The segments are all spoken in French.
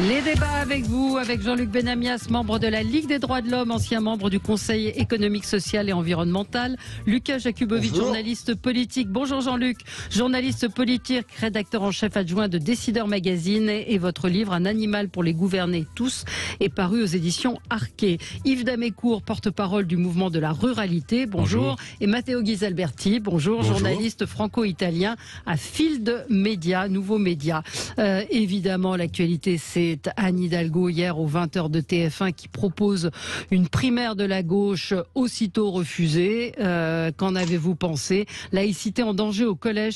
Les débats avec vous, avec Jean-Luc Benamias, membre de la Ligue des droits de l'homme, ancien membre du Conseil économique, social et environnemental. Lucas Jakubowicz, journaliste politique. Bonjour Jean-Luc, journaliste politique, rédacteur en chef adjoint de Décideur Magazine. Et votre livre, Un animal pour les gouverner tous, est paru aux éditions Arquet. Yves Damécourt, porte-parole du mouvement de la ruralité. Bonjour. Et Matteo Ghisalberti, bonjour, journaliste franco-italien à Field Media, nouveau média. Évidemment, l'actualité, c'est Anne Hidalgo hier aux 20h de TF1 qui propose une primaire de la gauche aussitôt refusée. Qu'en avez-vous pensé? Laïcité en danger au collège,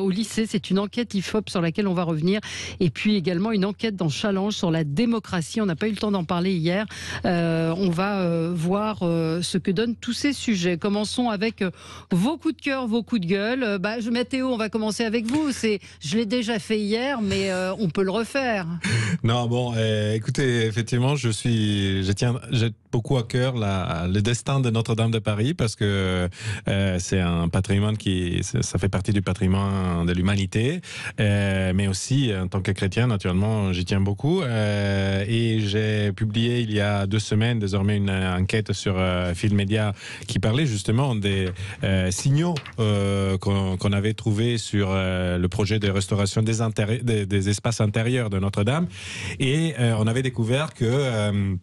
au lycée, c'est une enquête IFOP sur laquelle on va revenir. Et puis également une enquête dans Challenge sur la démocratie. On n'a pas eu le temps d'en parler hier. On va voir ce que donnent tous ces sujets. Commençons avec vos coups de cœur, vos coups de gueule. Mathéo, on va commencer avec vous. Je l'ai déjà fait hier, mais on peut le refaire. Non, bon, écoutez, effectivement, j'ai beaucoup à cœur le destin de Notre-Dame de Paris parce que c'est un patrimoine ça fait partie du patrimoine de l'humanité, mais aussi en tant que chrétien, naturellement, j'y tiens beaucoup. Et j'ai publié il y a 2 semaines désormais une enquête sur Field Media qui parlait justement des signaux qu'on avait trouvés sur le projet de restauration des espaces intérieurs de Notre-Dame. Et on avait découvert que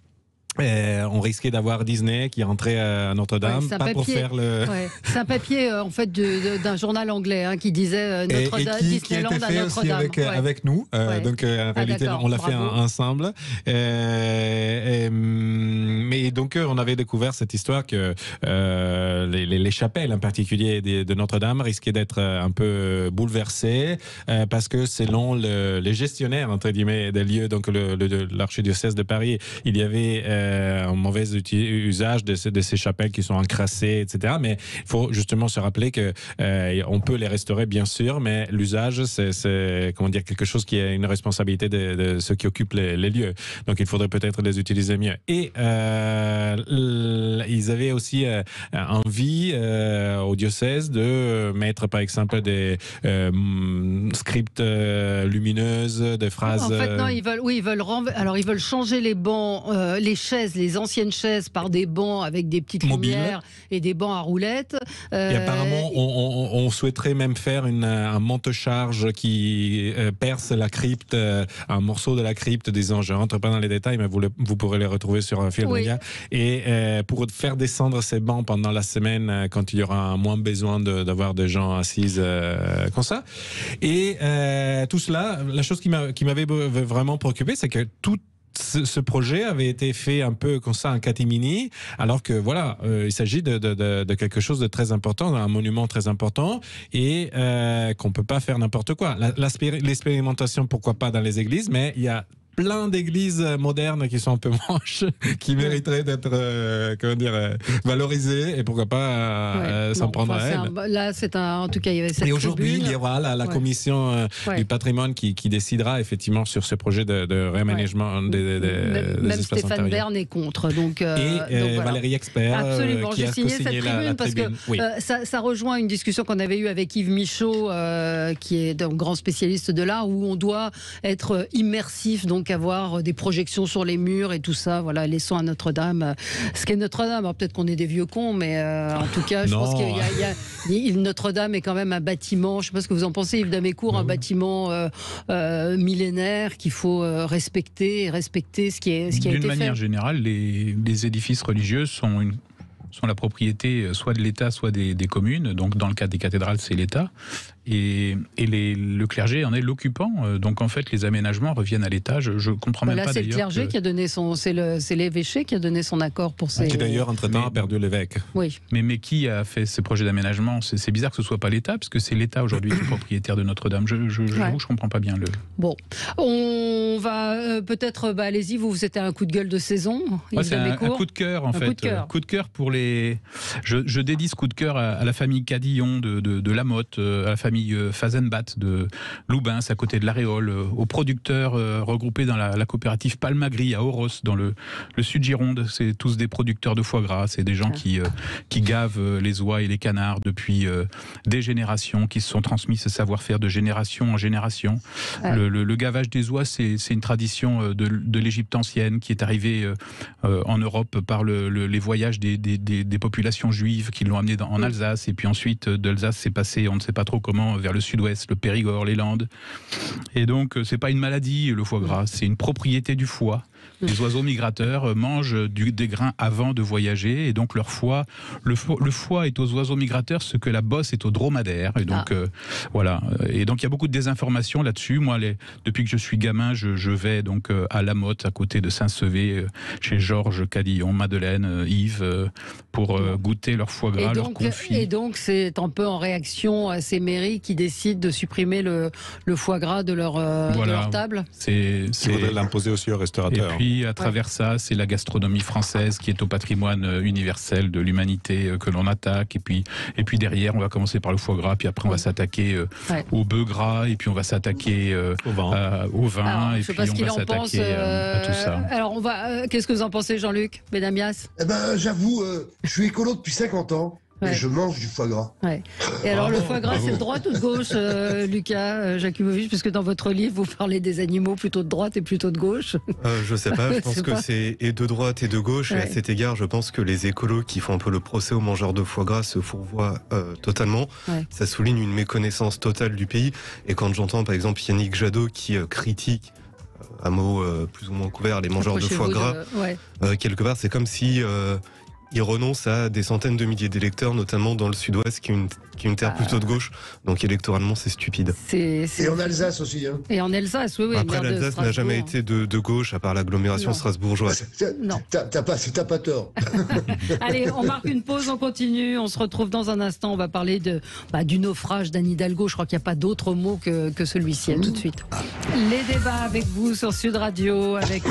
on risquait d'avoir Disney qui rentrait à Notre-Dame, c'est un papier en fait d'un journal anglais qui disait Notre-Dame, Disneyland à Notre-Dame. Avec nous, donc en réalité on l'a fait ensemble. Mais donc on avait découvert cette histoire que les chapelles en particulier de Notre-Dame risquaient d'être un peu bouleversées parce que selon les gestionnaires entre guillemets des lieux, donc l'archidiocèse de Paris, il y avait un mauvais usage de ces chapelles qui sont encrassées, etc. Mais il faut justement se rappeler que on peut les restaurer bien sûr, mais l'usage c'est quelque chose qui est une responsabilité de ceux qui occupent les lieux. Donc il faudrait peut-être les utiliser mieux. Et ils avaient aussi envie au diocèse de mettre par exemple des scripts lumineuses, des phrases. En fait non, ils veulent changer les bancs, les chaises, les anciennes chaises par des bancs avec des petites lumières et des bancs à roulettes. Et apparemment, on souhaiterait même faire un monte-charge qui perce la crypte, un morceau de la crypte, disons, je ne rentre pas dans les détails, mais vous pourrez les retrouver sur un Field Media. Et pour faire descendre ces bancs pendant la semaine, quand il y aura moins besoin d'avoir des gens assises comme ça. Et tout cela, la chose qui m'avait vraiment préoccupé, c'est que ce projet avait été fait un peu comme ça en catimini, alors que voilà, il s'agit de quelque chose de très important, un monument très important, et qu'on peut pas faire n'importe quoi. L'expérimentation, pourquoi pas dans les églises, mais il y a plein d'églises modernes qui sont un peu moches, qui mériteraient d'être valorisées, et pourquoi pas s'en prendre à elles. Là, en tout cas, il y avait cette Et aujourd'hui, il y aura la commission du patrimoine qui décidera effectivement sur ce projet de réaménagement des même espaces Stéphane intérieurs. Bern est contre. Donc voilà. Valérie Expert, absolument, qui a signé cette tribune parce tribune. Que ça rejoint une discussion qu'on avait eue avec Yves Michaud, qui est un grand spécialiste de l'art, où on doit être immersif, donc avoir des projections sur les murs et tout ça. Voilà, laissons à Notre-Dame ce qu'est Notre-Dame. Alors peut-être qu'on est des vieux cons, mais en tout cas, je pense qu'il Notre-Dame est quand même un bâtiment. Je ne sais pas ce que vous en pensez, Yves Damécourt, un bâtiment millénaire qu'il faut respecter ce qui a été fait. D'une manière générale, les édifices religieux sont la propriété soit de l'État, soit des communes. Donc dans le cas des cathédrales, c'est l'État. Et le clergé en est l'occupant. Donc en fait, les aménagements reviennent à l'État. Je comprends même pas d'ailleurs. C'est le clergé qui a donné c'est l'évêché qui a donné son accord pour ces. Qui d'ailleurs entre-temps a perdu l'évêque. Oui. Mais qui a fait ces projets d'aménagement? C'est bizarre que ce soit pas l'État, parce que c'est l'État aujourd'hui qui est propriétaire de Notre-Dame. Je comprends pas bien le. Bon, on va peut-être. Allez-y, c'était un coup de gueule de saison. C'est un coup de cœur en fait. Coup de cœur pour les. Je dédie ce coup de cœur à la famille Cadillon de Lamotte, à la famille famille Fazenbat de Loubins, à côté de l'Aréole, aux producteurs regroupés dans la coopérative Palmagri à Oros, dans le sud Gironde. C'est tous des producteurs de foie gras. C'est des gens qui gavent les oies et les canards depuis des générations, qui se sont transmis ce savoir-faire de génération en génération. Ouais. Le gavage des oies, c'est une tradition de l'Égypte ancienne qui est arrivée en Europe par les voyages des populations juives qui l'ont amené en Alsace, et puis ensuite de l'Alsace c'est passé, on ne sait pas trop comment, vers le sud-ouest, le Périgord, les Landes. Et donc c'est pas une maladie, le foie gras, c'est une propriété du foie. Les oiseaux migrateurs mangent des grains avant de voyager, et donc leur foie, le foie est aux oiseaux migrateurs ce que la bosse est aux dromadaires. Et donc voilà. Et donc il y a beaucoup de désinformation là-dessus. Moi, depuis que je suis gamin, je vais donc à La Motte, à côté de Saint-Sevé, chez Georges, Cadillon, Madeleine, Yves, pour goûter leur foie gras, leur confit. Et donc c'est un peu en réaction à ces mairies qui décident de supprimer le foie gras de leur table. Il faudrait l'imposer aussi aux restaurateurs. Et puis, à travers ça, c'est la gastronomie française qui est au patrimoine universel de l'humanité que l'on attaque. Et puis derrière, on va commencer par le foie gras, puis après on va s'attaquer au bœuf gras, et puis on va s'attaquer au vin, alors, et puis on va s'attaquer à tout ça. Alors, qu'est-ce que vous en pensez, Jean-Luc Benamias? J'avoue, je suis écolo depuis 50 ans. Et je mange du foie gras. Ouais. Et alors, le foie gras, c'est de droite ou de gauche, Lucas Jakubowicz, puisque dans votre livre, vous parlez des animaux plutôt de droite et plutôt de gauche? Je sais pas, je pense que c'est et de droite et de gauche. Et à cet égard, je pense que les écolos qui font un peu le procès aux mangeurs de foie gras se fourvoient totalement. Ça souligne une méconnaissance totale du pays. Et quand j'entends, par exemple, Yannick Jadot qui critique à mots plus ou moins couverts les mangeurs de foie gras, quelque part, c'est comme si... il renonce à des centaines de milliers d'électeurs, notamment dans le sud-ouest, qui est une terre plutôt de gauche. Donc électoralement, c'est stupide. Et en Alsace aussi. Hein. Et en Alsace, oui. Après, l'Alsace n'a jamais été de gauche, à part l'agglomération strasbourgeoise. Non. T'as pas tort. Allez, on marque une pause, on continue. On se retrouve dans un instant. On va parler du naufrage d'Anne Hidalgo. Je crois qu'il n'y a pas d'autre mot que celui-ci. À tout de suite. Les débats avec vous sur Sud Radio, avec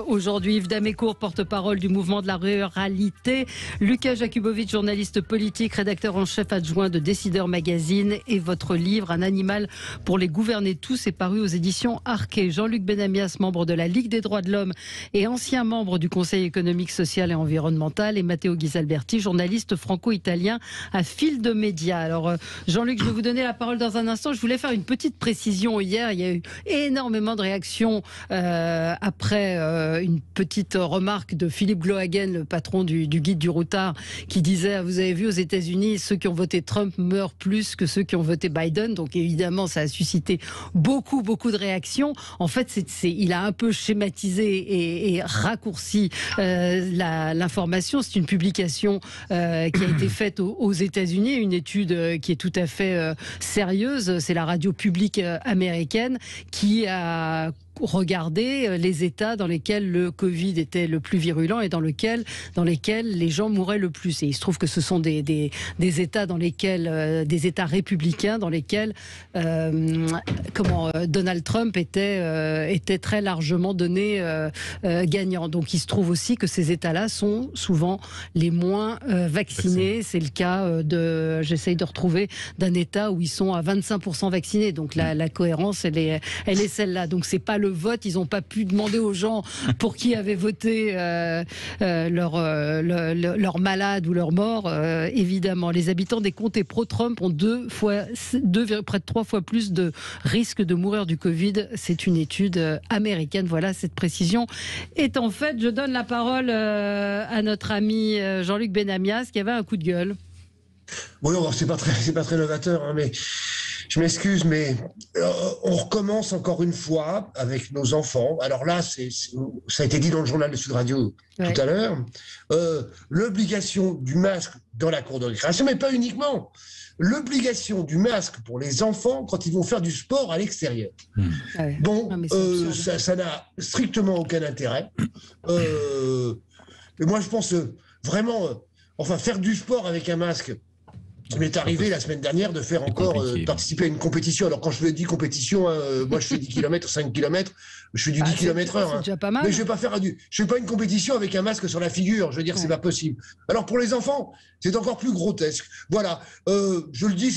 aujourd'hui Yves Damécourt, porte-parole du mouvement de la ruralité. Lucas Jakubowicz, journaliste politique, rédacteur en chef adjoint de Décideur Magazine, et votre livre Un animal pour les gouverner tous est paru aux éditions Arquet. Jean-Luc Benamias, membre de la Ligue des droits de l'homme et ancien membre du Conseil économique, social et environnemental, et Matteo Ghisalberti, journaliste franco-italien à Fil de Média. Alors Jean-Luc, je vais vous donner la parole dans un instant. Je voulais faire une petite précision. Hier, il y a eu énormément de réactions après une petite remarque de Philippe Glohagen, le patron du Guide du Routard, qui disait: vous avez vu, aux États-Unis, ceux qui ont voté Trump meurent plus que ceux qui ont voté Biden. Donc évidemment, ça a suscité beaucoup de réactions. En fait, il a un peu schématisé et raccourci l'information. C'est une publication qui a été faite aux États-Unis, une étude qui est tout à fait sérieuse. C'est la radio publique américaine qui a regarder les États dans lesquels le Covid était le plus virulent et dans lesquels les gens mouraient le plus. Et il se trouve que ce sont des États dans lesquels, des États républicains dans lesquels Donald Trump était très largement donné gagnant. Donc il se trouve aussi que ces États-là sont souvent les moins vaccinés. C'est le cas j'essaye de retrouver d'un État où ils sont à 25% vaccinés. Donc la cohérence, elle est celle-là. Donc c'est pas le vote, ils n'ont pas pu demander aux gens pour qui avaient voté leur malade ou leur mort. Évidemment, les habitants des comtés pro-Trump ont près de 3 fois plus de risque de mourir du Covid. C'est une étude américaine. Voilà, cette précision est en fait. Je donne la parole à notre ami Jean-Luc Benamias qui avait un coup de gueule. Oui, c'est pas très novateur, hein, mais je m'excuse, mais on recommence encore une fois avec nos enfants. Alors là, ça a été dit dans le journal de Sud Radio tout à l'heure. L'obligation du masque dans la cour de récréation, mais pas uniquement. L'obligation du masque pour les enfants quand ils vont faire du sport à l'extérieur. Ça n'a strictement aucun intérêt. Mais moi, je pense vraiment, faire du sport avec un masque. Il m'est arrivé la semaine dernière de faire participer à une compétition. Alors quand je dis compétition, moi je fais 10 km, 5 km, je fais du 10 km/h. C'est déjà pas mal. Mais je fais pas une compétition avec un masque sur la figure. Je veux dire, c'est pas possible. Alors pour les enfants, c'est encore plus grotesque. Voilà, je le dis,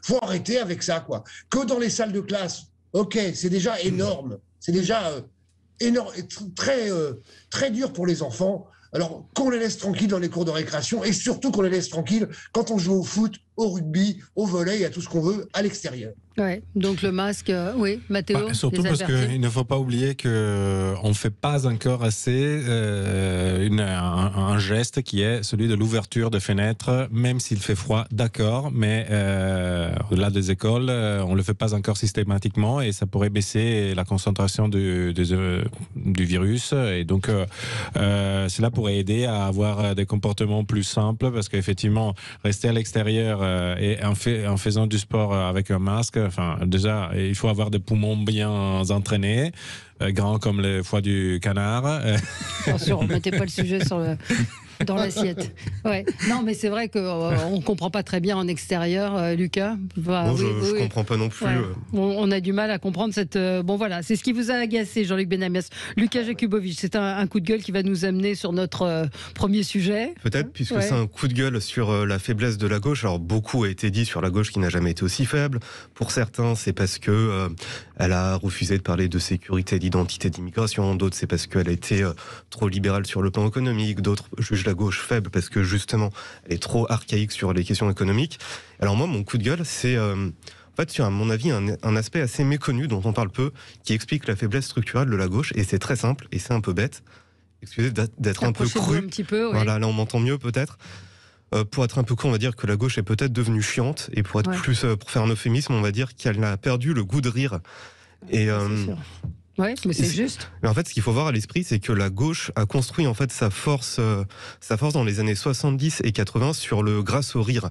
Faut arrêter avec ça, quoi. Que dans les salles de classe, ok, c'est déjà énorme. C'est déjà énorme, et très dur pour les enfants. Alors, qu'on les laisse tranquilles dans les cours de récréation et surtout qu'on les laisse tranquilles quand on joue au foot, au rugby, au volley, à tout ce qu'on veut à l'extérieur. Ouais, donc le masque, oui, Mathéo. Surtout parce qu'il ne faut pas oublier qu'on ne fait pas encore assez un geste qui est celui de l'ouverture de fenêtres, même s'il fait froid, d'accord, mais au-delà des écoles, on ne le fait pas encore systématiquement et ça pourrait baisser la concentration du virus. Et donc, cela pourrait aider à avoir des comportements plus simples parce qu'effectivement, rester à l'extérieur et en faisant du sport avec un masque, enfin, déjà, il faut avoir des poumons bien entraînés, grands comme les foies du canard. Attention, ne mettez pas le sujet dans l'assiette. Ouais. Non, mais c'est vrai qu'on ne comprend pas très bien en extérieur, Lucas. Bon, je ne comprends pas non plus. Ouais. On a du mal à comprendre cette... Bon, voilà, c'est ce qui vous a agacé, Jean-Luc Benamias. Lucas Jakubowicz, c'est un coup de gueule qui va nous amener sur notre premier sujet. Peut-être, puisque c'est un coup de gueule sur la faiblesse de la gauche. Alors, beaucoup a été dit sur la gauche qui n'a jamais été aussi faible. Pour certains, c'est parce que elle a refusé de parler de sécurité, d'identité, d'immigration. D'autres, c'est parce qu'elle a été trop libérale sur le plan économique. D'autres jugent la gauche faible parce que justement elle est trop archaïque sur les questions économiques. Alors moi, mon coup de gueule, c'est en fait, sur à mon avis un aspect assez méconnu dont on parle peu, qui explique la faiblesse structurelle de la gauche, et c'est très simple et c'est un peu bête. Excusez d'être un peu cru. Un petit peu, ouais. Voilà, là on m'entend mieux peut-être. Pour être un peu cru, on va dire que la gauche est peut-être devenue chiante, et pour être plus, pour faire un euphémisme, on va dire qu'elle a perdu le goût de rire. Et c'est sûr. Ouais, mais c'est juste. Mais en fait, ce qu'il faut voir à l'esprit, c'est que la gauche a construit en fait sa force dans les années 70 et 80 grâce au rire.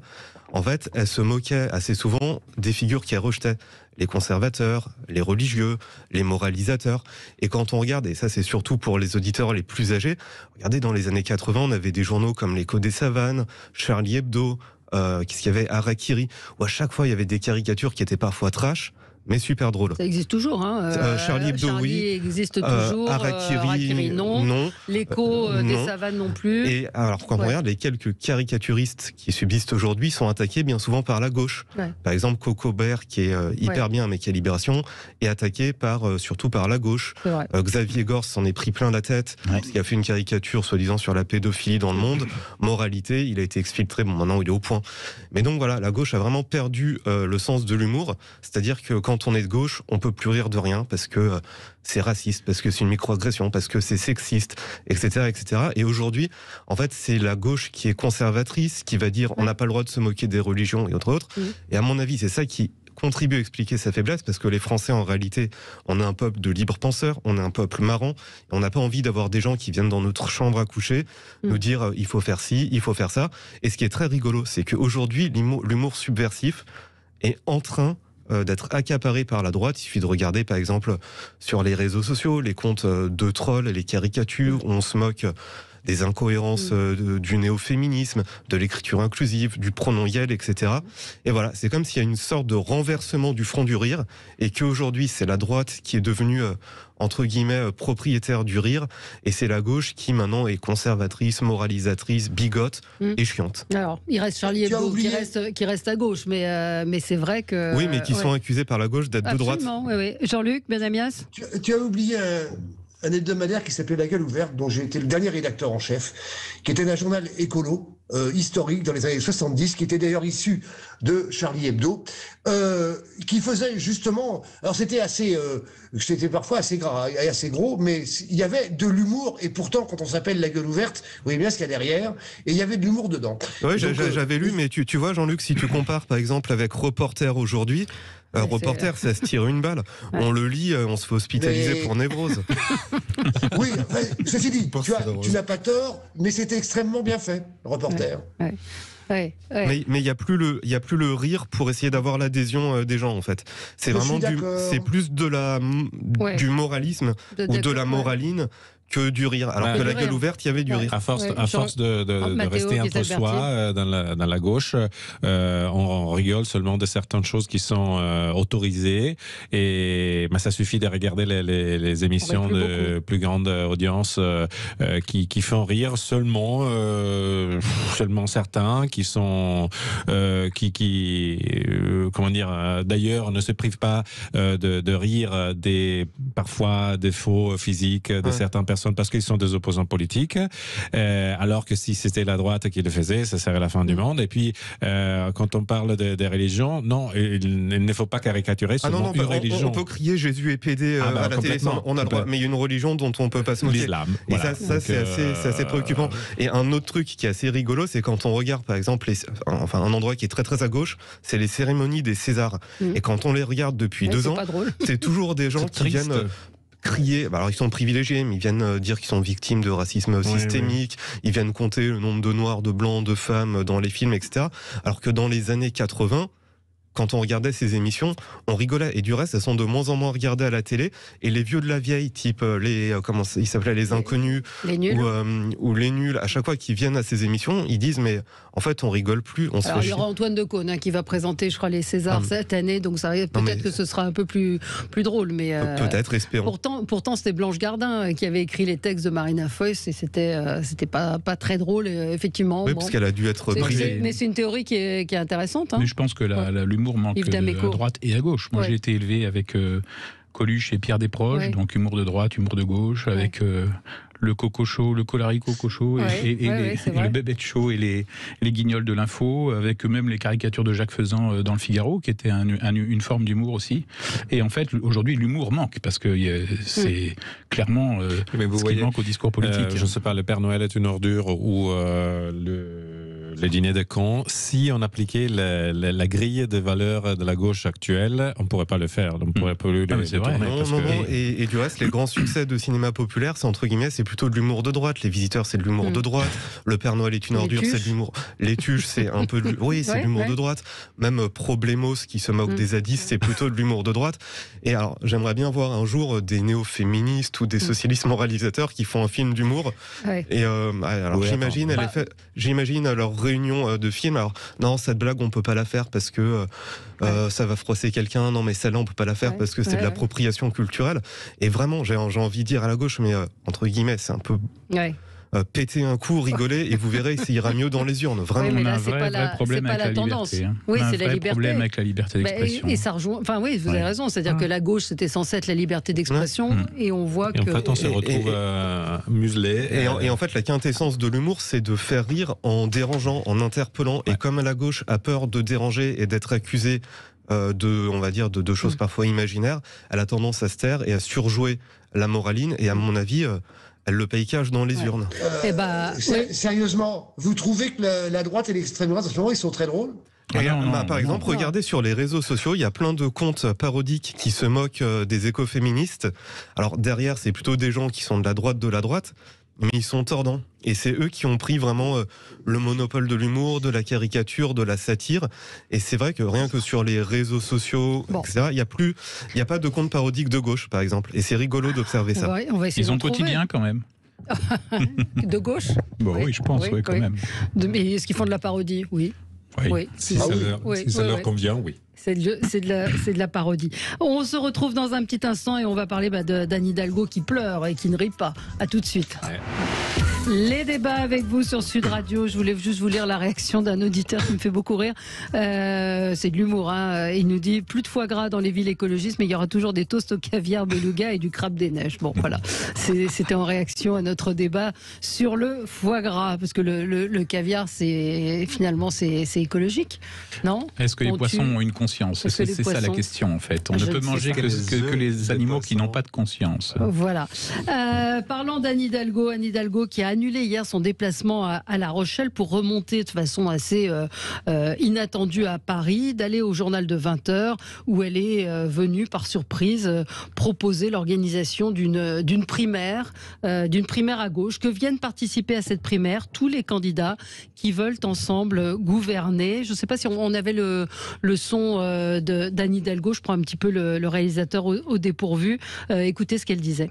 En fait, elle se moquait assez souvent des figures qu'elle rejetait. Les conservateurs, les religieux, les moralisateurs. Et quand on regarde, et ça c'est surtout pour les auditeurs les plus âgés, regardez, dans les années 80, on avait des journaux comme l'Écho des Savanes, Charlie Hebdo, qu'est-ce qu'il y avait, Harakiri, où à chaque fois il y avait des caricatures qui étaient parfois trash, mais super drôle. Ça existe toujours, hein. Charlie Hebdo, oui. Existe toujours. Harakiri, non. L'écho des Savanes non plus. Et alors, quand on regarde, les quelques caricaturistes qui subsistent aujourd'hui sont attaqués bien souvent par la gauche. Ouais. Par exemple, Coco Bert, qui est hyper bien, mais qui est Libération, est attaqué surtout par la gauche. Xavier Gors s'en est pris plein la tête, parce qu'il a fait une caricature, soi-disant, sur la pédophilie dans le monde. Moralité, il a été exfiltré, bon, maintenant il est au point. Mais donc voilà, la gauche a vraiment perdu le sens de l'humour. C'est-à-dire que quand on est de gauche, on peut plus rire de rien parce que c'est raciste, parce que c'est une microagression, parce que c'est sexiste, etc., etc. Et aujourd'hui, en fait, c'est la gauche qui est conservatrice, qui va dire on n'a pas le droit de se moquer des religions et autres. Et à mon avis, c'est ça qui contribue à expliquer sa faiblesse, parce que les Français, en réalité, on est un peuple de libres penseurs, on est un peuple marrant, et on n'a pas envie d'avoir des gens qui viennent dans notre chambre à coucher, nous dire il faut faire ci, il faut faire ça. Et ce qui est très rigolo, c'est qu'aujourd'hui, l'humour subversif est en train d'être accaparé par la droite. Il suffit de regarder par exemple sur les réseaux sociaux les comptes de trolls, les caricatures où on se moque des incohérences du néo-féminisme, de l'écriture inclusive, du pronom yel, etc. Et voilà, c'est comme s'il y a une sorte de renversement du front du rire, et qu'aujourd'hui c'est la droite qui est devenue entre guillemets propriétaire du rire, et c'est la gauche qui maintenant est conservatrice, moralisatrice, bigote et chiante. Alors, il reste Charlie Hebdo qui reste à gauche, mais c'est vrai que... Oui, mais qui sont accusés par la gauche d'être de droite. Absolument, oui. Jean-Luc Benamias, tu as oublié un hebdomadaire qui s'appelait La Gueule ouverte, dont j'ai été le dernier rédacteur en chef, qui était un journal écolo, historique dans les années 70, qui était d'ailleurs issu de Charlie Hebdo, qui faisait justement... Alors c'était parfois assez gras et assez gros, mais il y avait de l'humour, et pourtant quand on s'appelle La Gueule ouverte, vous voyez bien ce qu'il y a derrière, et il y avait de l'humour dedans. Oui, j'avais lu, mais tu vois Jean-Luc, si tu compares par exemple avec Reporter aujourd'hui, Reporter, ça se tire une balle. Ouais. On le lit, on se fait hospitaliser pour névrose. Oui, ceci dit, tu n'as pas tort, mais c'était extrêmement bien fait, Reporter. Mais il n'y a plus le rire pour essayer d'avoir l'adhésion des gens en fait. C'est vraiment plus du moralisme ou de la moraline que du rire. Alors que la gueule ouverte, il y avait du rire. À force de rester entre soi dans la gauche, on rigole seulement de certaines choses qui sont autorisées. Et ça suffit de regarder les émissions de plus grande audience qui font rire seulement certains qui sont comment dire, d'ailleurs ne se privent pas de rire parfois des faux physiques de certaines personnes parce qu'ils sont des opposants politiques, alors que si c'était la droite qui le faisait, ça serait la fin du monde. Et puis, quand on parle des religions, non, il ne faut pas caricaturer seulement une religion. On peut crier Jésus est pédé à la télé, on a le droit, mais il y a une religion dont on ne peut pas se moquer. L'islam. Et ça c'est assez préoccupant. Et un autre truc qui est assez rigolo, c'est quand on regarde, par exemple, un endroit qui est très très à gauche, c'est les cérémonies des Césars. Et quand on les regarde depuis 2 ans, c'est toujours des gens qui viennent crier. Alors ils sont privilégiés, mais ils viennent dire qu'ils sont victimes de racisme systémique. Ils viennent compter le nombre de noirs, de blancs, de femmes dans les films, etc. Alors que dans les années 80, quand on regardait ces émissions, on rigolait. Et du reste, elles sont de moins en moins regardées à la télé. Et les vieux de la vieille, type ils s'appelaient les inconnus, les nuls. Ou les nuls, à chaque fois qu'ils viennent à ces émissions, ils disent mais en fait on rigole plus. Alors il y aura Antoine Decaune qui va présenter, je crois, les Césars cette année, donc ça peut-être que ce sera un peu plus drôle, mais peut-être, espérons. Pourtant c'était Blanche Gardin qui avait écrit les textes de Marina Foïs et c'était pas très drôle, effectivement. Oui, parce qu'elle a dû être brisée. Mais c'est une théorie qui est intéressante. Mais je pense que l'humour manque à droite et à gauche. Moi, j'ai été élevé avec Coluche et Pierre Desproges, donc humour de droite, humour de gauche, avec le Coco Show, le Colarico Coco Show et le Bébête Show et les guignols de l'info, avec même les caricatures de Jacques Faisan dans le Figaro, qui était une forme d'humour aussi. Et en fait, aujourd'hui, l'humour manque, parce que c'est clairement ce qui manque au discours politique. Je ne sais pas, le Père Noël est une ordure ou le dîner de cons. Si on appliquait la grille de valeurs de la gauche actuelle, on ne pourrait pas le faire. On ne pourrait pas le c'est vrai. Et du reste, les grands succès de cinéma populaire, c'est entre guillemets, c'est plutôt de l'humour de droite. Les Visiteurs, c'est de l'humour de droite. Le Père Noël est une ordure, c'est de l'humour. Les Tuches, c'est un peu de... Oui, c'est de l'humour de droite. Même Problemos, qui se moque des zadistes, c'est plutôt de l'humour de droite. Et alors, j'aimerais bien voir un jour des néo-féministes ou des socialistes moralisateurs qui font un film d'humour. Et alors, j'imagine leur réunion de film. Alors, non, cette blague, on peut pas la faire parce que ça va froisser quelqu'un. Non, mais celle-là, on peut pas la faire parce que c'est de l'appropriation culturelle. Et vraiment, j'ai envie de dire à la gauche, mais entre guillemets, c'est un peu péter un coup, rigoler, et vous verrez, ça ira mieux dans les urnes. Vraiment, on a un vrai problème avec la liberté. Oui, c'est la liberté. Problème avec la liberté d'expression. Et ça rejoint. Enfin, oui, vous avez raison. C'est-à-dire que la gauche, c'était censé être la liberté d'expression, et on voit que. En fait, on se retrouve muselé. Et en fait, la quintessence de l'humour, c'est de faire rire en dérangeant, en interpellant. Et comme la gauche a peur de déranger et d'être accusée on va dire, de choses parfois imaginaires, elle a tendance à se taire et à surjouer la moraline. Et à mon avis, elle le paye cash dans les urnes. Sérieusement, vous trouvez que la droite et l'extrême droite, en ce moment, ils sont très drôles ? Par exemple, regardez sur les réseaux sociaux, il y a plein de comptes parodiques qui se moquent des écoféministes. Alors derrière, c'est plutôt des gens qui sont de la droite, mais ils sont tordants. Et c'est eux qui ont pris vraiment le monopole de l'humour, de la caricature, de la satire. Et c'est vrai que rien que sur les réseaux sociaux, etc., il n'y a pas de compte parodique de gauche, par exemple. Et c'est rigolo d'observer ça. Ils ont quotidien quand même. De gauche Oui, je pense, quand même. Mais est-ce qu'ils font de la parodie ? Oui. Si ça leur convient, oui. C'est de la parodie. On se retrouve dans un petit instant et on va parler d'Anne Hidalgo qui pleure et qui ne rit pas. À tout de suite. Les débats avec vous sur Sud Radio. Je voulais juste vous lire la réaction d'un auditeur qui me fait beaucoup rire. C'est de l'humour. Il nous dit plus de foie gras dans les villes écologistes, mais il y aura toujours des toasts au caviar, beluga et du crabe des neiges. Bon, voilà. C'était en réaction à notre débat sur le foie gras, parce que le caviar, finalement, c'est écologique, non ? Est-ce que les poissons ont une conscience ? C'est ça la question, en fait. On ne peut manger que les animaux qui n'ont pas de conscience. Voilà. Parlant d'Anne Hidalgo qui a annulé hier son déplacement à La Rochelle pour remonter de façon assez inattendue à Paris, d'aller au journal de 20h où elle est venue par surprise proposer l'organisation d'une primaire à gauche, que viennent participer à cette primaire tous les candidats qui veulent ensemble gouverner. Je ne sais pas si on avait le son d'Anne Hidalgo, je prends un petit peu le réalisateur au dépourvu. Écoutez ce qu'elle disait.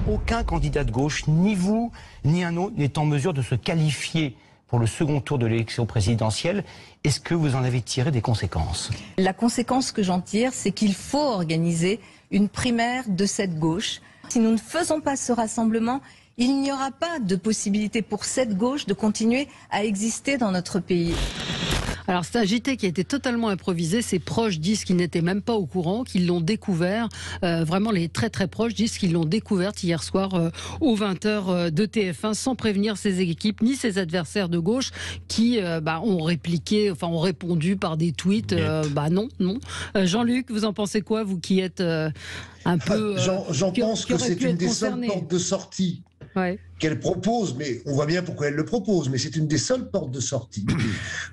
Aucun candidat de gauche, ni vous, ni un autre, n'est en mesure de se qualifier pour le second tour de l'élection présidentielle. Est-ce que vous en avez tiré des conséquences? La conséquence que j'en tire, c'est qu'il faut organiser une primaire de cette gauche. Si nous ne faisons pas ce rassemblement, il n'y aura pas de possibilité pour cette gauche de continuer à exister dans notre pays. Alors c'est un JT qui a été totalement improvisé. Ses proches disent qu'ils n'étaient même pas au courant, qu'ils l'ont découvert. Vraiment les très très proches disent qu'ils l'ont découverte hier soir aux 20h de TF1 sans prévenir ses équipes ni ses adversaires de gauche qui ont répliqué, ont répondu par des tweets. Non. Jean-Luc, vous en pensez quoi, vous qui êtes un peu... J'en pense que c'est une des seules portes de sortie. Ouais. Qu'elle propose, mais on voit bien pourquoi elle le propose, mais c'est une des seules portes de sortie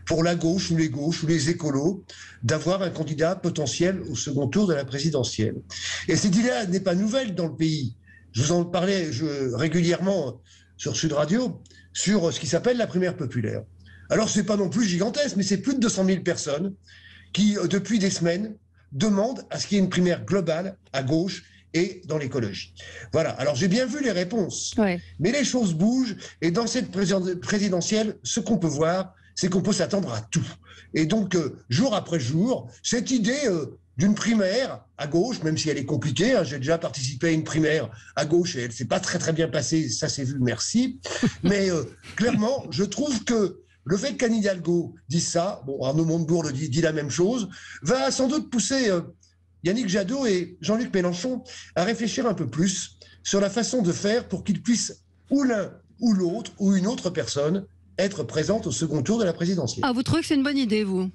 pour la gauche ou les écolos d'avoir un candidat potentiel au second tour de la présidentielle. Et cette idée-là n'est pas nouvelle dans le pays. Je vous en parlais régulièrement sur Sud Radio sur ce qui s'appelle la primaire populaire. Alors c'est pas non plus gigantesque, mais c'est plus de 200 000 personnes qui, depuis des semaines, demandent à ce qu'il y ait une primaire globale à gauche et dans l'écologie. Voilà, alors j'ai bien vu les réponses, mais les choses bougent, et dans cette présidentielle, ce qu'on peut voir, c'est qu'on peut s'attendre à tout. Et donc, jour après jour, cette idée d'une primaire à gauche, même si elle est compliquée, j'ai déjà participé à une primaire à gauche, et elle ne s'est pas très très bien passée, ça s'est vu, merci, mais clairement, je trouve que le fait qu'Anne Hidalgo dise ça, Arnaud Montebourg dit la même chose, va sans doute pousser... Yannick Jadot et Jean-Luc Mélenchon à réfléchir un peu plus sur la façon de faire pour qu'ils puissent, ou l'un ou l'autre, ou une autre personne, être présente au second tour de la présidentielle. Ah, vous trouvez que c'est une bonne idée, vous?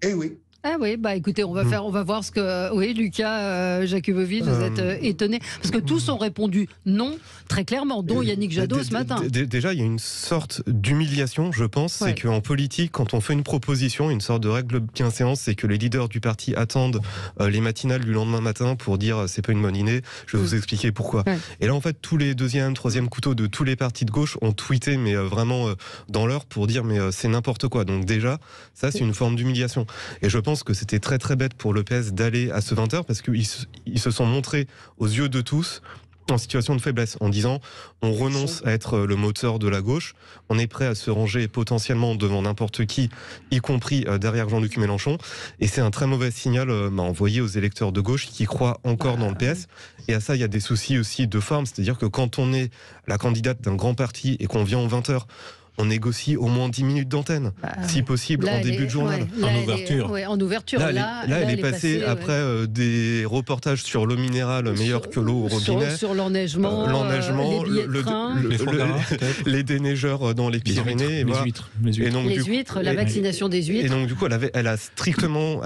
Eh oui. Ah oui, écoutez, on va voir ce que... Oui, Lucas Jakubowicz, vous êtes étonné. Parce que tous ont répondu non, très clairement, dont Yannick Jadot ce matin. Déjà, il y a une sorte d'humiliation, je pense. C'est qu'en politique, quand on fait une proposition, une sorte de règle bienséance, c'est que les leaders du parti attendent les matinales du lendemain matin pour dire c'est pas une bonne idée, je vais vous expliquer pourquoi. Et là, en fait, tous les deuxième, troisième couteaux de tous les partis de gauche ont tweeté, mais vraiment dans l'heure, pour dire mais c'est n'importe quoi. Donc déjà, ça, c'est une forme d'humiliation. Et je pense que c'était très très bête pour le PS d'aller à ce 20h parce qu'ils se sont montrés aux yeux de tous en situation de faiblesse en disant on renonce à être le moteur de la gauche, on est prêt à se ranger potentiellement devant n'importe qui, y compris derrière Jean-Luc Mélenchon, et c'est un très mauvais signal envoyé aux électeurs de gauche qui croient encore dans le PS. Et à ça, il y a des soucis aussi de forme, c'est-à-dire que quand on est la candidate d'un grand parti et qu'on vient aux 20h, on négocie au moins 10 minutes d'antenne, si possible, en début de journal. En ouverture. En ouverture. Là, elle est passée après des reportages sur l'eau minérale meilleure que l'eau au robinet. Sur l'enneigement, les billets de train. Les déneigeurs dans les Pyrénées. Les huîtres. Les huîtres, la vaccination des huîtres. Et donc, du coup, elle avait strictement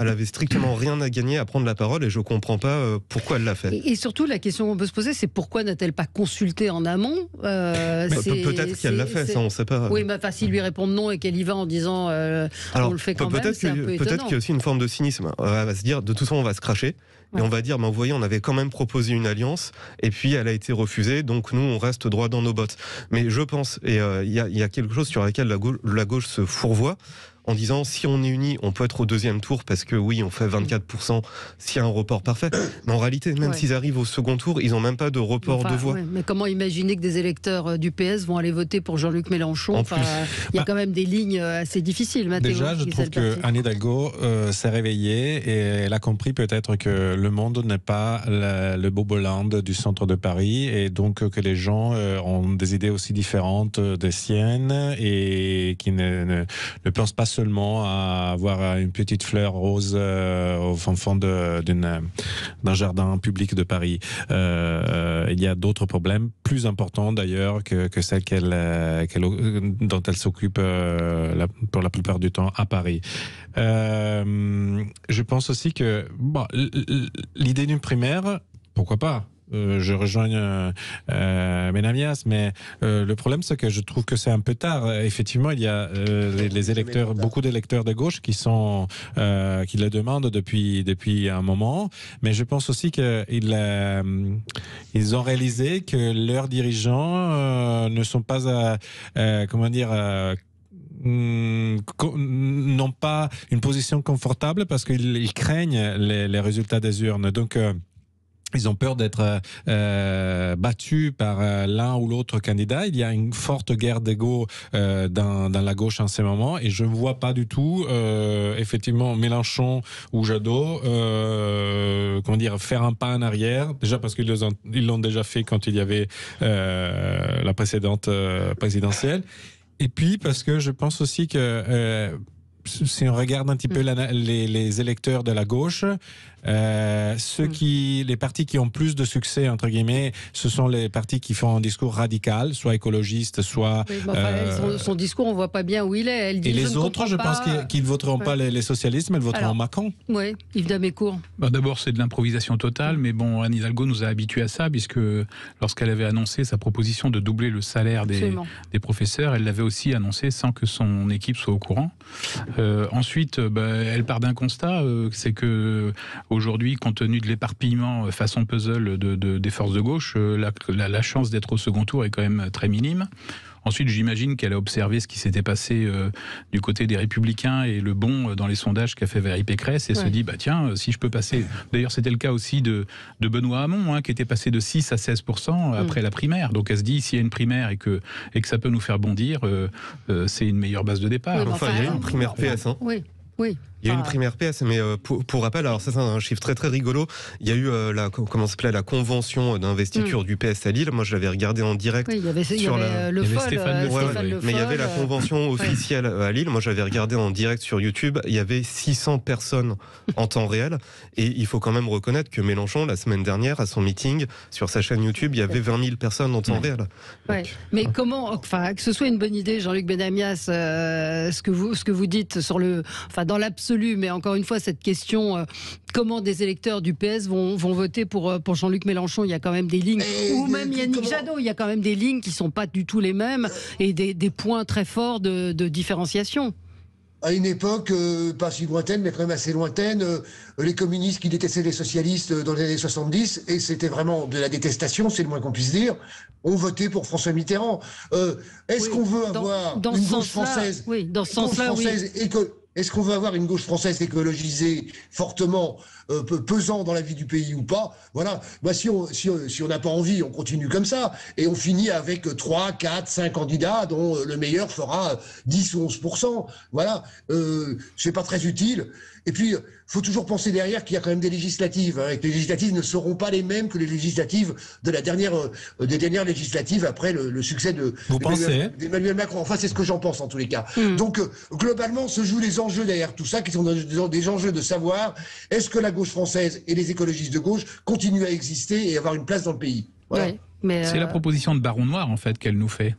rien à gagner à prendre la parole, et je ne comprends pas pourquoi elle l'a fait. Et surtout, la question qu'on peut se poser, c'est pourquoi n'a-t-elle pas consulté en amont? Peut-être qu'elle l'a fait, ça, on ne sait pas. Oui, mais s'ils lui répondent non et qu'elle y va en disant on le fait quand même, c'est un peu étonnant. Peut-être qu'il y a aussi une forme de cynisme. Elle va se dire, de toute façon, on va se cracher. Et on va dire, vous voyez, on avait quand même proposé une alliance, et puis elle a été refusée, donc nous, on reste droit dans nos bottes. Mais je pense, et il y a quelque chose sur laquelle la gauche se fourvoie, en disant si on est unis, on peut être au deuxième tour parce que oui, on fait 24% s'il y a un report parfait. Mais en réalité, même s'ils arrivent au second tour, ils n'ont même pas de report de voix. Mais comment imaginer que des électeurs du PS vont aller voter pour Jean-Luc Mélenchon? Il y a quand même des lignes assez difficiles, Mathéo. Déjà, je trouve qu'Anne Hidalgo s'est réveillée et elle a compris peut-être que le monde n'est pas le Boboland du centre de Paris, et donc que les gens ont des idées aussi différentes des siennes et qui ne pensent pas seulement à avoir une petite fleur rose au fond d'un jardin public de Paris. Il y a d'autres problèmes plus importants d'ailleurs que celles dont elle s'occupe pour la plupart du temps à Paris. Je pense aussi que l'idée d'une primaire, pourquoi pas? Je rejoins Benamias, mais le problème, c'est que je trouve que c'est un peu tard. Effectivement, il y a les électeurs, beaucoup d'électeurs de gauche qui le demandent depuis un moment, mais je pense aussi qu'ils ont réalisé que leurs dirigeants ne sont pas n'ont pas une position confortable parce qu'ils craignent les résultats des urnes. Donc Ils ont peur d'être battus par l'un ou l'autre candidat. Il y a une forte guerre d'ego dans la gauche en ce moment, et je ne vois pas du tout, effectivement, Mélenchon ou Jadot, faire un pas en arrière. Déjà parce qu'ils l'ont déjà fait quand il y avait la précédente présidentielle. Et puis parce que je pense aussi que si on regarde un petit peu les électeurs de la gauche, les partis qui ont plus de succès, entre guillemets, ce sont les partis qui font un discours radical, soit écologiste, soit... Oui, son discours, on ne voit pas bien où il est. Elle dit, et les autres, je pense qu'ils ne voteront pas les socialistes, mais ils voteront Macron. Oui, Yves Damécourt. D'abord, c'est de l'improvisation totale, mais bon, Anne Hidalgo nous a habitués à ça, puisque lorsqu'elle avait annoncé sa proposition de doubler le salaire des professeurs, elle l'avait aussi annoncé sans que son équipe soit au courant. Ensuite, elle part d'un constat, c'est que aujourd'hui, compte tenu de l'éparpillement façon puzzle des forces de gauche, la chance d'être au second tour est quand même très minime. Ensuite, j'imagine qu'elle a observé ce qui s'était passé du côté des Républicains et le bond dans les sondages qu'a fait Valérie Pécresse et se dit, tiens, si je peux passer... D'ailleurs, c'était le cas aussi de Benoît Hamon, qui était passé de 6 à 16% après la primaire. Donc elle se dit, s'il y a une primaire et que ça peut nous faire bondir, c'est une meilleure base de départ. Enfin, il y a une primaire PS. Oui. Il y a eu une primaire PS, mais pour rappel, alors ça c'est un chiffre très très rigolo. Il y a eu la convention d'investiture du PS à Lille. Moi, je l'avais regardé en direct. Oui, il y avait Stéphane Le Foll. Mais il y avait la convention officielle à Lille. Moi, je l'avais regardé en direct sur YouTube. Il y avait 600 personnes en temps réel. Et il faut quand même reconnaître que Mélenchon, la semaine dernière, à son meeting sur sa chaîne YouTube, il y avait 20 000 personnes en temps réel. Mais comment, que ce soit une bonne idée, Jean-Luc Benamias, ce que vous dites dans l'absolu. Mais encore une fois, cette question, comment des électeurs du PS vont voter pour Jean-Luc Mélenchon, il y a quand même des lignes, ou même Yannick Jadot, il y a quand même des lignes qui ne sont pas du tout les mêmes et des points très forts de différenciation. À une époque, pas si lointaine, mais quand même assez lointaine, les communistes qui détestaient les socialistes dans les années 70, et c'était vraiment de la détestation, c'est le moins qu'on puisse dire, ont voté pour François Mitterrand. Est-ce qu'on veut avoir une gauche française, est-ce qu'on veut avoir une gauche française écologisée, fortement pesant dans la vie du pays ou pas? Voilà. Si on n'a pas envie, on continue comme ça. Et on finit avec 3, 4, 5 candidats dont le meilleur fera 10 ou 11%. Voilà. C'est pas très utile. Et puis, faut toujours penser derrière qu'il y a quand même des législatives. Et que les législatives ne seront pas les mêmes que les législatives des dernières législatives après le succès d'Emmanuel Macron. Enfin, c'est ce que j'en pense en tous les cas. Donc, globalement, se jouent les enjeux derrière tout ça, qui sont des enjeux de savoir est-ce que la gauche française et les écologistes de gauche continuent à exister et avoir une place dans le pays. Voilà. C'est la proposition de Baron Noir, en fait, qu'elle nous fait.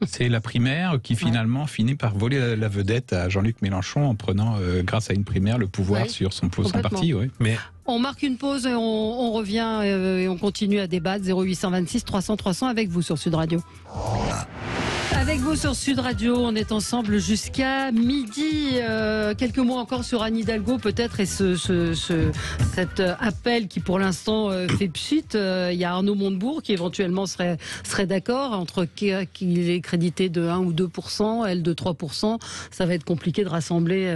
C'est la primaire qui finalement finit par voler la vedette à Jean-Luc Mélenchon en prenant, grâce à une primaire, le pouvoir sur son parti. Mais... On marque une pause et on revient et on continue à débattre. 0826 300 300 avec vous sur Sud Radio. Avec vous sur Sud Radio, on est ensemble jusqu'à midi. Quelques mots encore sur Anne Hidalgo peut-être et cet appel qui pour l'instant fait pchit. Il y a Arnaud Montebourg qui éventuellement serait d'accord entre qu'il est crédité de 1 ou 2%, elle de 3%. Ça va être compliqué de rassembler.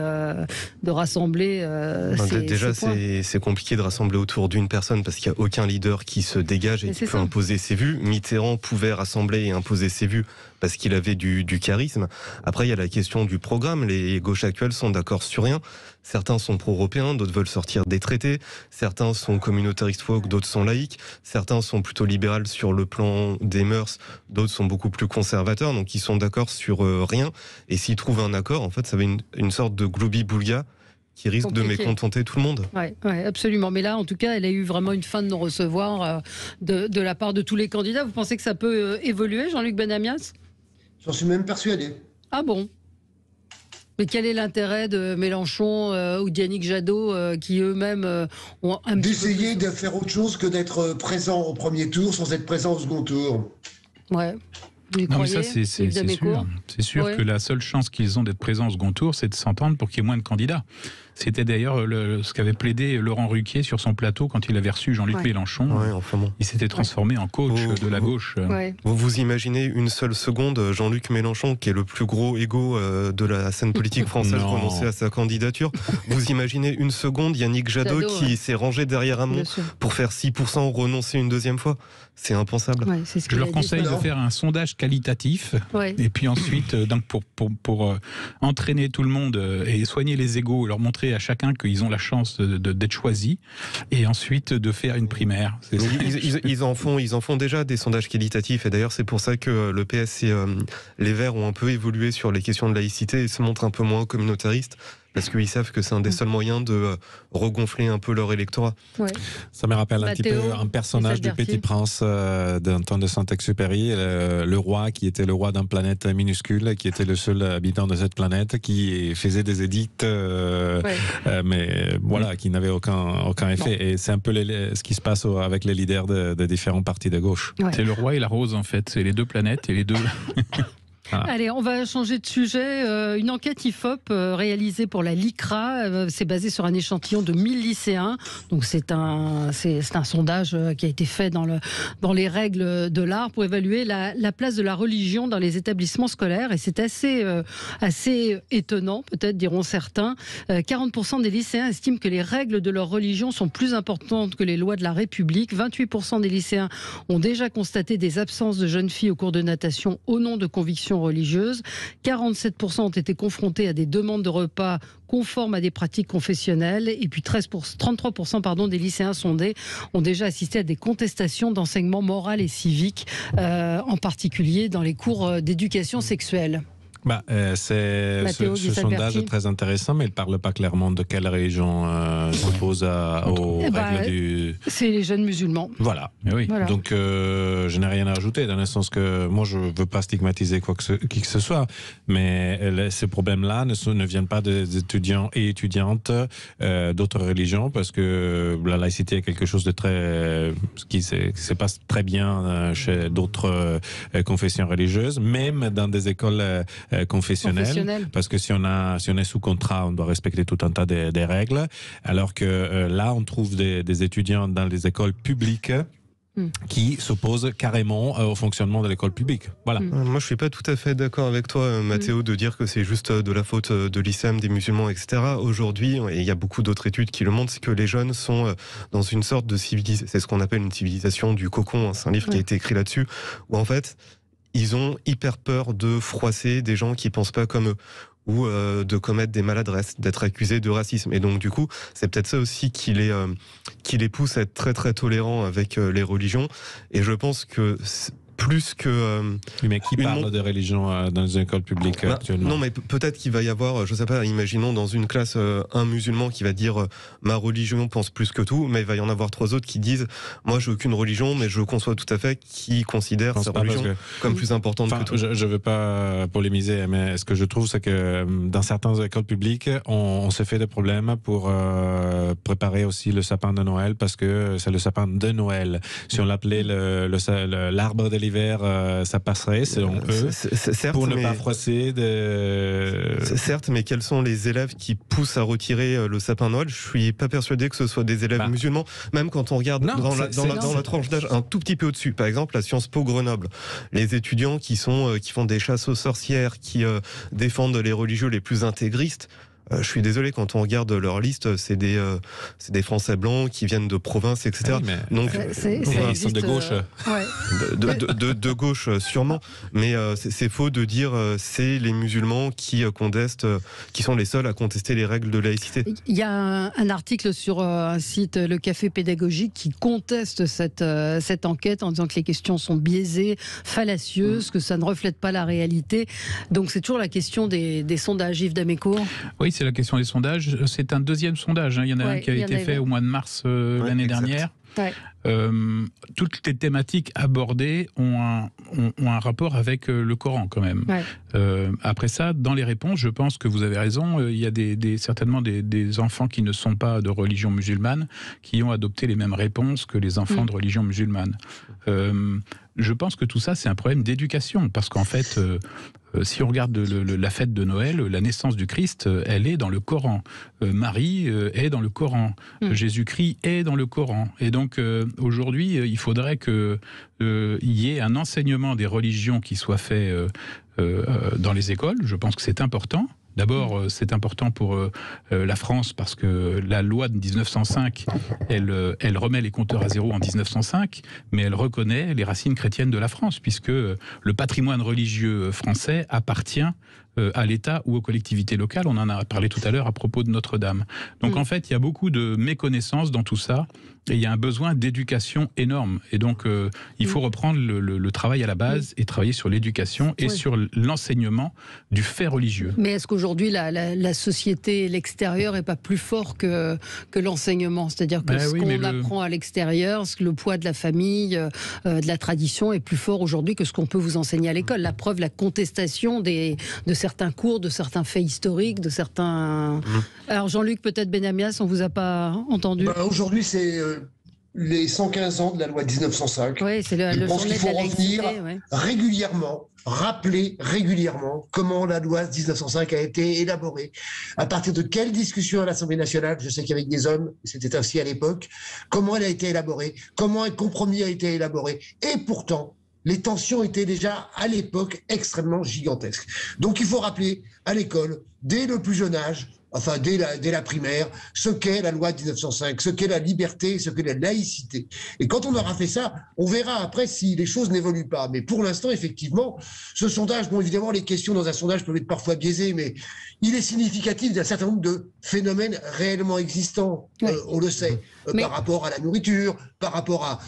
Déjà, c'est compliqué de rassembler autour d'une personne parce qu'il n'y a aucun leader qui se dégage et qui peut imposer ses vues. Mitterrand pouvait rassembler et imposer ses vues parce qu'il avait du charisme. Après, il y a la question du programme. Les gauches actuelles sont d'accord sur rien. Certains sont pro-européens, d'autres veulent sortir des traités. Certains sont communautariste woke, d'autres sont laïcs. Certains sont plutôt libérales sur le plan des mœurs, d'autres sont beaucoup plus conservateurs. Donc, ils sont d'accord sur rien. Et s'ils trouvent un accord, en fait, ça va une sorte de gloubi-boulga qui risque de mécontenter tout le monde. Oui, absolument. Mais là, en tout cas, elle a eu vraiment une fin de non-recevoir de la part de tous les candidats. Vous pensez que ça peut évoluer, Jean-Luc Benamias ? J'en suis même persuadé. Ah bon ? Mais quel est l'intérêt de Mélenchon ou d'Yannick Jadot qui eux-mêmes ont un petit peu d'essayer de faire autre chose que d'être présent au premier tour sans être présent au second tour. Ouais. Non, mais ça, c'est sûr. C'est sûr que la seule chance qu'ils ont d'être présents au second tour, c'est de s'entendre pour qu'il y ait moins de candidats. C'était d'ailleurs ce qu'avait plaidé Laurent Ruquier sur son plateau quand il avait reçu Jean-Luc Mélenchon. Il s'était transformé en coach de la gauche. Vous imaginez une seule seconde Jean-Luc Mélenchon, qui est le plus gros égo de la scène politique française, renoncer à sa candidature. Vous imaginez une seconde Yannick Jadot qui s'est rangé derrière Hamon pour faire 6% renoncer une deuxième fois? C'est impensable. Je leur conseille de faire un sondage qualitatif et puis ensuite, donc pour entraîner tout le monde et soigner les égos, leur montrer à chacun qu'ils ont la chance d'être choisis, et ensuite de faire une primaire. Ils en font déjà des sondages qualitatifs, et d'ailleurs c'est pour ça que le PS et les Verts ont un peu évolué sur les questions de laïcité et se montrent un peu moins communautaristes, parce qu'ils savent que c'est un des seuls moyens de regonfler un peu leur électorat. Ça me rappelle un petit peu un personnage du Petit Prince d'un temps de Saint-Exupéry, le roi qui était le roi d'une planète minuscule, qui était le seul habitant de cette planète, qui faisait des édicts, mais voilà, qui n'avaient aucun effet. Et c'est un peu ce qui se passe avec les leaders de différents partis de gauche. C'est le roi et la rose, en fait. C'est les deux planètes et les deux... Allez, on va changer de sujet. Une enquête IFOP réalisée pour la LICRA, c'est basé sur un échantillon de 1000 lycéens. Donc c'est un sondage qui a été fait dans les règles de l'art pour évaluer la place de la religion dans les établissements scolaires. Et c'est assez étonnant, peut-être diront certains. 40% des lycéens estiment que les règles de leur religion sont plus importantes que les lois de la République. 28% des lycéens ont déjà constaté des absences de jeunes filles au cours de natation au nom de convictions religieuses. 47% ont été confrontés à des demandes de repas conformes à des pratiques confessionnelles. Et puis 33% des lycéens sondés ont déjà assisté à des contestations d'enseignement moral et civique, en particulier dans les cours d'éducation sexuelle. Ce sondage est très intéressant, mais il ne parle pas clairement de quelle religion s'oppose aux règles du... C'est les jeunes musulmans. Voilà. Donc, je n'ai rien à ajouter, dans le sens que moi, je ne veux pas stigmatiser qui que ce soit, mais ces problèmes-là ne viennent pas des étudiants et étudiantes d'autres religions, parce que la laïcité est quelque chose de très... qui se passe très bien chez d'autres confessions religieuses, même dans des écoles confessionnel, parce que si on est sous contrat, on doit respecter tout un tas des règles, alors que là, on trouve des étudiants dans les écoles publiques qui s'opposent carrément au fonctionnement de l'école publique. Voilà. Moi, je suis pas tout à fait d'accord avec toi, Mathéo, de dire que c'est juste de la faute de l'islam, des musulmans, etc. Aujourd'hui, et il y a beaucoup d'autres études qui le montrent, c'est que les jeunes sont dans une sorte de civilisation, c'est ce qu'on appelle une civilisation du cocon, c'est un livre qui a été écrit là-dessus, où en fait, ils ont hyper peur de froisser des gens qui pensent pas comme eux, ou de commettre des maladresses, d'être accusés de racisme. Et donc du coup, c'est peut-être ça aussi qui les pousse à être très très tolérants avec les religions. Et je pense que plus que... mais qui parle de religion dans les écoles publiques actuellement? Non, mais peut-être qu'il va y avoir, je sais pas, imaginons dans une classe un musulman qui va dire ma religion pense plus que tout, mais il va y en avoir 3 autres qui disent moi j'ai aucune religion, mais je conçois tout à fait, qui considère sa religion comme plus importante que tout. Je veux pas polémiser, mais ce que je trouve, c'est que dans certaines écoles publiques, on se fait des problèmes pour préparer aussi le sapin de Noël, parce que c'est le sapin de Noël. Si on l'appelait l'arbre de l'hiver, ça passerait selon eux, certes, pour ne pas froisser Certes, mais quels sont les élèves qui poussent à retirer le sapin de Noël? Je suis pas persuadé que ce soit des élèves musulmans, même quand on regarde dans la tranche d'âge un tout petit peu au-dessus. Par exemple, à Sciences Po Grenoble, les étudiants qui font des chasses aux sorcières, qui défendent les religieux les plus intégristes. Je suis désolé, quand on regarde leur liste, c'est des Français blancs qui viennent de province, etc. Oui, donc ils sont de gauche. De gauche sûrement, mais c'est faux de dire c'est les musulmans qui contestent, qui sont les seuls à contester les règles de laïcité. Il y a un article sur un site, Le Café Pédagogique, qui conteste cette enquête en disant que les questions sont biaisées, fallacieuses, que ça ne reflète pas la réalité. Donc c'est toujours la question des sondages. Yves Damécourt. Oui, c'est la question des sondages. C'est un deuxième sondage. Il y en a un qui a été fait au mois de mars l'année dernière. Toutes les thématiques abordées ont un rapport avec le Coran quand même. Après ça, dans les réponses, je pense que vous avez raison, il y a certainement des enfants qui ne sont pas de religion musulmane qui ont adopté les mêmes réponses que les enfants de religion musulmane. je pense que tout ça, c'est un problème d'éducation, parce qu'en fait, si on regarde la fête de Noël, la naissance du Christ, elle est dans le Coran. Marie est dans le Coran. Jésus-Christ est dans le Coran. Et donc, aujourd'hui, il faudrait qu'il y ait un enseignement des religions qui soit fait dans les écoles. Je pense que c'est important. D'abord, c'est important pour la France parce que la loi de 1905, elle remet les compteurs à zéro en 1905, mais elle reconnaît les racines chrétiennes de la France, puisque le patrimoine religieux français appartient à l'État ou aux collectivités locales. On en a parlé tout à l'heure à propos de Notre-Dame. Donc en fait, il y a beaucoup de méconnaissance dans tout ça, et il y a un besoin d'éducation énorme. Et donc, il faut reprendre le travail à la base et travailler sur l'éducation et sur l'enseignement du fait religieux. Mais est-ce qu'aujourd'hui, la société, l'extérieur n'est pas plus fort que l'enseignement? C'est-à-dire que ce qu'on apprend à l'extérieur, le poids de la famille, de la tradition est plus fort aujourd'hui que ce qu'on peut vous enseigner à l'école. La preuve, la contestation de certains cours, de certains faits historiques, de certains... Alors Jean-Luc, peut-être Benamias, on ne vous a pas entendu. Aujourd'hui, c'est les 115 ans de la loi de 1905. Oui, c'est Je pense qu'il faut revenir régulièrement, rappeler régulièrement comment la loi de 1905 a été élaborée, à partir de quelle discussion à l'Assemblée nationale, je sais qu'avec des hommes, c'était ainsi à l'époque, comment elle a été élaborée, comment un compromis a été élaboré. Et pourtant, les tensions étaient déjà à l'époque extrêmement gigantesques. Donc il faut rappeler à l'école, dès le plus jeune âge, enfin dès la primaire, ce qu'est la loi de 1905, ce qu'est la liberté, ce qu'est la laïcité. Et quand on aura fait ça, on verra après si les choses n'évoluent pas. Mais pour l'instant, effectivement, ce sondage, bon évidemment les questions dans un sondage peuvent être parfois biaisées, mais il est significatif d'un certain nombre de phénomènes réellement existants, on le sait, par rapport à la nourriture, par rapport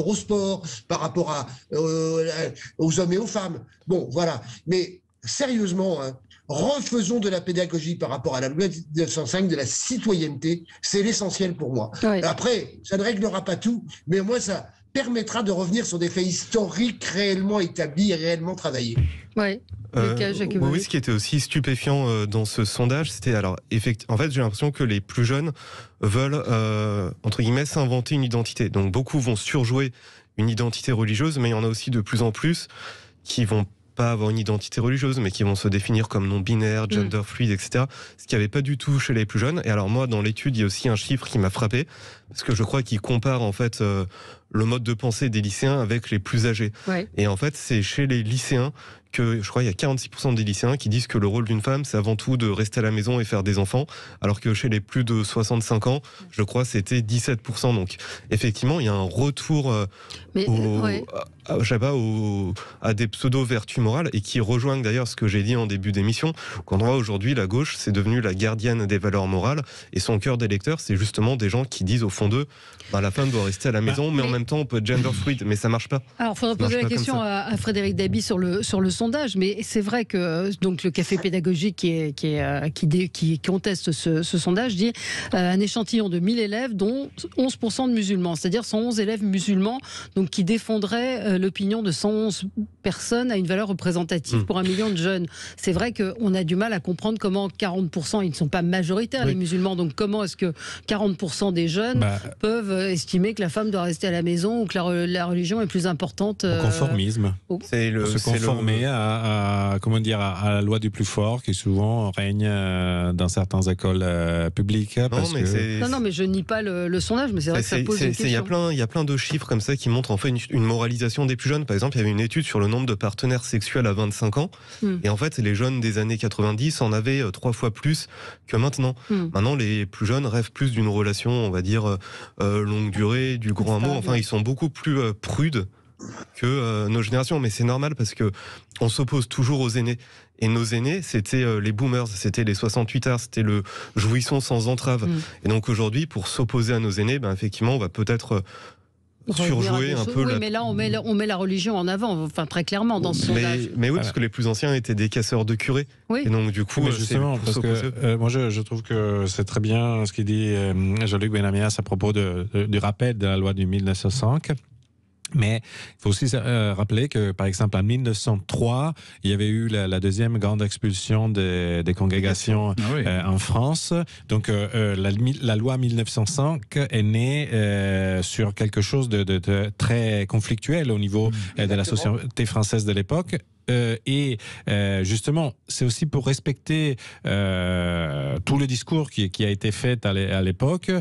au sport, par rapport aux hommes et aux femmes. Bon, voilà. Mais sérieusement, refaisons de la pédagogie par rapport à la loi de 1905, de la citoyenneté, c'est l'essentiel pour moi. Après, ça ne réglera pas tout, mais au moins ça permettra de revenir sur des faits historiques réellement établis et réellement travaillés. Oui, ce qui était aussi stupéfiant dans ce sondage, c'était en fait, j'ai l'impression que les plus jeunes veulent entre guillemets s'inventer une identité. Donc beaucoup vont surjouer une identité religieuse, mais il y en a aussi de plus en plus qui vont pas avoir une identité religieuse, mais qui vont se définir comme non-binaire, gender fluide, etc. Ce qui n'y avait pas du tout chez les plus jeunes. Et alors moi, dans l'étude, il y a aussi un chiffre qui m'a frappé, parce que je crois qu'il compare en fait le mode de pensée des lycéens avec les plus âgés. Et en fait, c'est chez les lycéens que je crois il y a 46% des lycéens qui disent que le rôle d'une femme, c'est avant tout de rester à la maison et faire des enfants, alors que chez les plus de 65 ans, je crois c'était 17%. Donc effectivement, il y a un retour à des pseudo-vertus morales, et qui rejoignent d'ailleurs ce que j'ai dit en début d'émission, qu'on voit aujourd'hui, la gauche, c'est devenue la gardienne des valeurs morales, et son cœur d'électeur, c'est justement des gens qui disent au fond d'eux, la femme doit rester à la maison, mais en même temps on peut être gender fluid, mais ça marche pas. Alors il faudrait poser la question à Frédéric Dabi sur le sondage, mais c'est vrai que donc le café pédagogique qui conteste ce sondage dit un échantillon de 1000 élèves dont 11% de musulmans, c'est-à-dire 111 élèves musulmans, donc qui défendraient l'opinion de 111 personnes à une valeur représentative pour 1 million de jeunes. C'est vrai qu'on a du mal à comprendre comment 40%, ils ne sont pas majoritaires les musulmans, donc comment est-ce que 40% des jeunes peuvent estimer que la femme doit rester à la maison ou que la religion est plus importante. Au conformisme. C'est se conformer à la loi du plus fort qui souvent règne dans certaines écoles publiques. Non, mais je nie pas le sondage, mais c'est vrai que ça pose une question. Il y a plein de chiffres comme ça qui montrent en fait une moralisation des plus jeunes. Par exemple, il y avait une étude sur le nombre de partenaires sexuels à 25 ans. Et en fait, les jeunes des années 90 en avaient 3 fois plus que maintenant. Maintenant, les plus jeunes rêvent plus d'une relation, on va dire, longue durée, du grand amour. Enfin, ils sont beaucoup plus prudes que nos générations. Mais c'est normal parce que on s'oppose toujours aux aînés. Et nos aînés, c'était les boomers, c'était les 68ards, c'était le jouissons sans entrave. Et donc aujourd'hui, pour s'opposer à nos aînés, effectivement, on va peut-être surjouer un peu. Oui, mais là, on met la religion en avant, enfin très clairement dans ce sondage. Mais oui, parce que les plus anciens étaient des casseurs de curés. Et donc du coup, justement, parce que moi je trouve que c'est très bien ce qu'il dit Jean-Luc Benamias à propos du rappel de la loi du 1905. Mais il faut aussi rappeler que, par exemple, en 1903, il y avait eu la deuxième grande expulsion des congrégations en France. Donc, la loi 1905 est née sur quelque chose de très conflictuel au niveau de la société française de l'époque. Et justement, c'est aussi pour respecter tout le discours qui a été fait à l'époque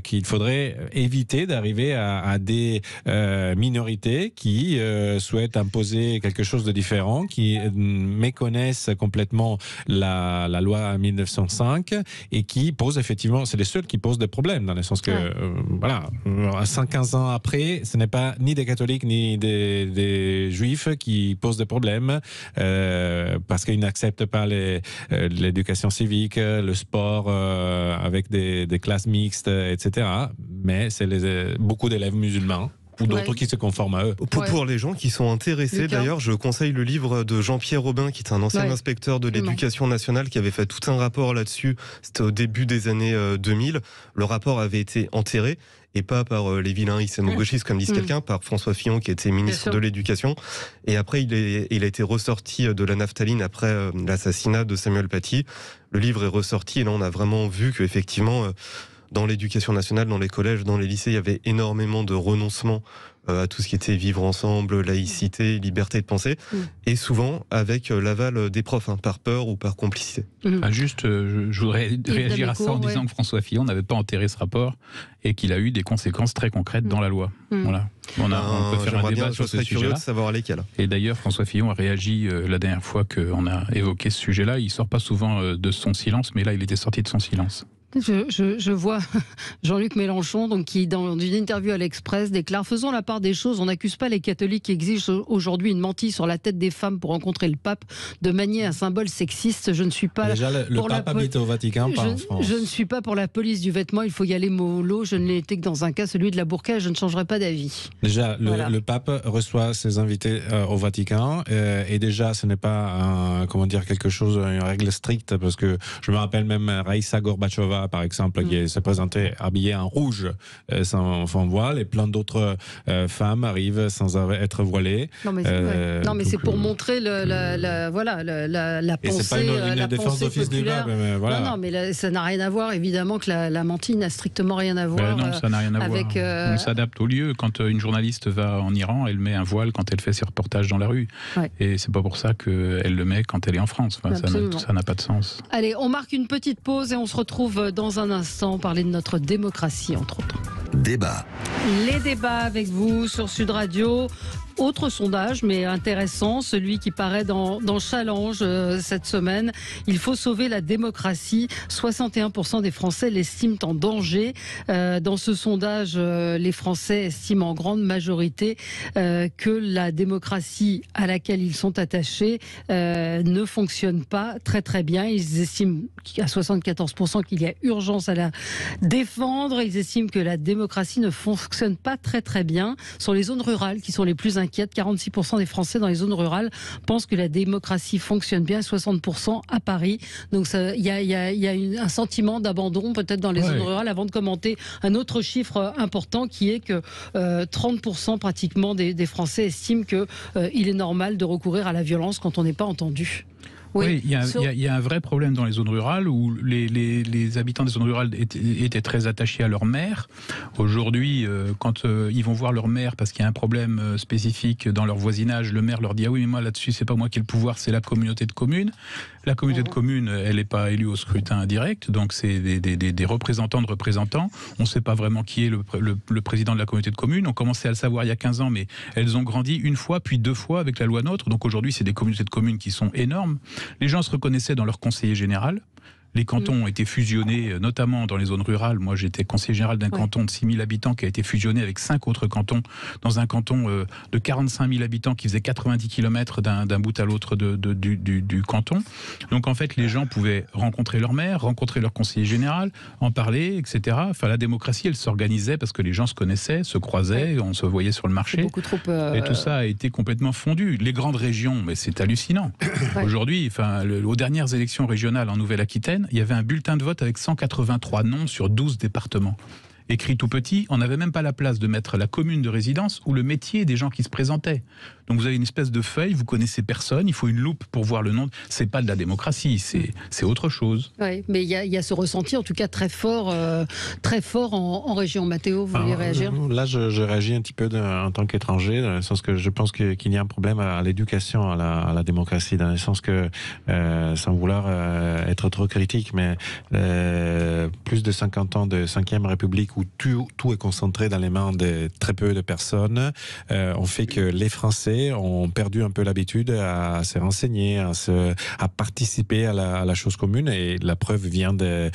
qu'il faudrait éviter d'arriver à des minorités qui souhaitent imposer quelque chose de différent, qui méconnaissent complètement la loi 1905 et qui posent effectivement, c'est les seuls qui posent des problèmes, dans le sens que, voilà, 15 ans après, ce n'est pas ni des catholiques ni des juifs qui posent des problèmes. Parce qu'ils n'acceptent pas l'éducation civique, le sport avec des classes mixtes, etc. Mais c'est beaucoup d'élèves musulmans ou d'autres qui se conforment à eux. Pour les gens qui sont intéressés, d'ailleurs, je conseille le livre de Jean-Pierre Robin, qui est un ancien inspecteur de l'éducation nationale, qui avait fait tout un rapport là-dessus. C'était au début des années 2000. Le rapport avait été enterré, et pas par les vilains islamo-gauchistes, comme disent quelqu'un, par François Fillon, qui était ministre de l'Éducation. Et après, il a été ressorti de la naphtaline après l'assassinat de Samuel Paty. Le livre est ressorti, et là, on a vraiment vu qu'effectivement, dans l'éducation nationale, dans les collèges, dans les lycées, il y avait énormément de renoncements à tout ce qui était vivre ensemble, laïcité, liberté de penser, et souvent avec l'aval des profs, par peur ou par complicité. Juste, je voudrais réagir à ça en disant que François Fillon n'avait pas enterré ce rapport et qu'il a eu des conséquences très concrètes dans la loi. Voilà. On peut faire un débat sur ce sujet-là. Curieux de savoir lesquels. Et d'ailleurs, François Fillon a réagi la dernière fois qu'on a évoqué ce sujet-là. Il sort pas souvent de son silence, mais là, il était sorti de son silence. Je vois Jean-Luc Mélenchon donc, qui, dans une interview à l'Express, déclare « Faisons la part des choses, on n'accuse pas les catholiques qui exigent aujourd'hui une mantille sur la tête des femmes pour rencontrer le pape de manier un symbole sexiste. Je ne suis pas... » Déjà, le pape habite au Vatican, pas en France. Je ne suis pas pour la police du vêtement, il faut y aller mollo. Je ne l'ai été que dans un cas, celui de la burqa, je ne changerai pas d'avis. Déjà, le pape reçoit ses invités au Vatican, et déjà, ce n'est pas quelque chose, une règle stricte, parce que je me rappelle même Raïssa Gorbachova, par exemple, qui s'est présentée habillée en rouge sans voile, et plein d'autres femmes arrivent sans être voilées. Non, mais c'est pour montrer la pensée. Et c'est pas une défense d'office du pape. Voilà. Non, mais ça n'a rien à voir, évidemment, que la mantille n'a strictement rien à voir. Non, ça n'a rien à voir. On s'adapte au lieu. Quand une journaliste va en Iran, elle met un voile quand elle fait ses reportages dans la rue. Et c'est pas pour ça qu'elle le met quand elle est en France. Ça n'a pas de sens. Allez, on marque une petite pause et on se retrouve dans un instant parler de notre démocratie, entre autres. Débat. Les débats avec vous sur Sud Radio. Autre sondage, mais intéressant, celui qui paraît dans Challenge cette semaine. Il faut sauver la démocratie. 61% des Français l'estiment en danger. Dans ce sondage, les Français estiment en grande majorité que la démocratie à laquelle ils sont attachés ne fonctionne pas très très bien. Ils estiment à 74% qu'il y a urgence à la défendre. Ils estiment que la démocratie ne fonctionne pas très très bien. Ce sont les zones rurales qui sont les plus inquiètes. 46% des Français dans les zones rurales pensent que la démocratie fonctionne bien, 60% à Paris. Donc il y a un sentiment d'abandon peut-être dans les zones rurales, avant de commenter un autre chiffre important qui est que 30% pratiquement des Français estiment qu'il est normal de recourir à la violence quand on n'est pas entendu. Oui, il y a un vrai problème dans les zones rurales où les habitants des zones rurales étaient très attachés à leur maire. Aujourd'hui, quand ils vont voir leur maire parce qu'il y a un problème spécifique dans leur voisinage, le maire leur dit « Ah oui, mais moi là-dessus, c'est pas moi qui ai le pouvoir, c'est la communauté de communes ». La communauté de communes, elle n'est pas élue au scrutin indirect, donc c'est des représentants de représentants. On ne sait pas vraiment qui est le président de la communauté de communes. On commençait à le savoir il y a 15 ans, mais elles ont grandi une fois, puis deux fois avec la loi NOTRe. Donc aujourd'hui, c'est des communautés de communes qui sont énormes. Les gens se reconnaissaient dans leur conseiller général. Les cantons ont été fusionnés, notamment dans les zones rurales. Moi, j'étais conseiller général d'un canton de 6 000 habitants qui a été fusionné avec 5 autres cantons dans un canton de 45 000 habitants qui faisait 90 km d'un bout à l'autre du canton. Donc, en fait, les gens pouvaient rencontrer leur maire, rencontrer leur conseiller général, en parler, etc. Enfin, la démocratie, elle s'organisait parce que les gens se connaissaient, se croisaient, on se voyait sur le marché. Beaucoup trop, Et tout ça a été complètement fondu. Les grandes régions, mais c'est hallucinant. Aujourd'hui, aux dernières élections régionales en Nouvelle-Aquitaine, il y avait un bulletin de vote avec 183 noms sur 12 départements. écrit tout petit, on n'avait même pas la place de mettre la commune de résidence ou le métier des gens qui se présentaient. Donc vous avez une espèce de feuille, vous connaissez personne, il faut une loupe pour voir le nom. C'est pas de la démocratie, c'est autre chose. Oui, mais il y a ce ressenti, en tout cas très fort en région. Mathéo, vous voulez réagir? Là, je réagis un petit peu en tant qu'étranger, dans le sens que je pense qu'il y a un problème à l'éducation, à la démocratie, dans le sens que, sans vouloir être trop critique, mais plus de 50 ans de 5e République où tout est concentré dans les mains de très peu de personnes, ont fait que les Français ont perdu un peu l'habitude à se renseigner, à participer à la chose commune, et la preuve vient des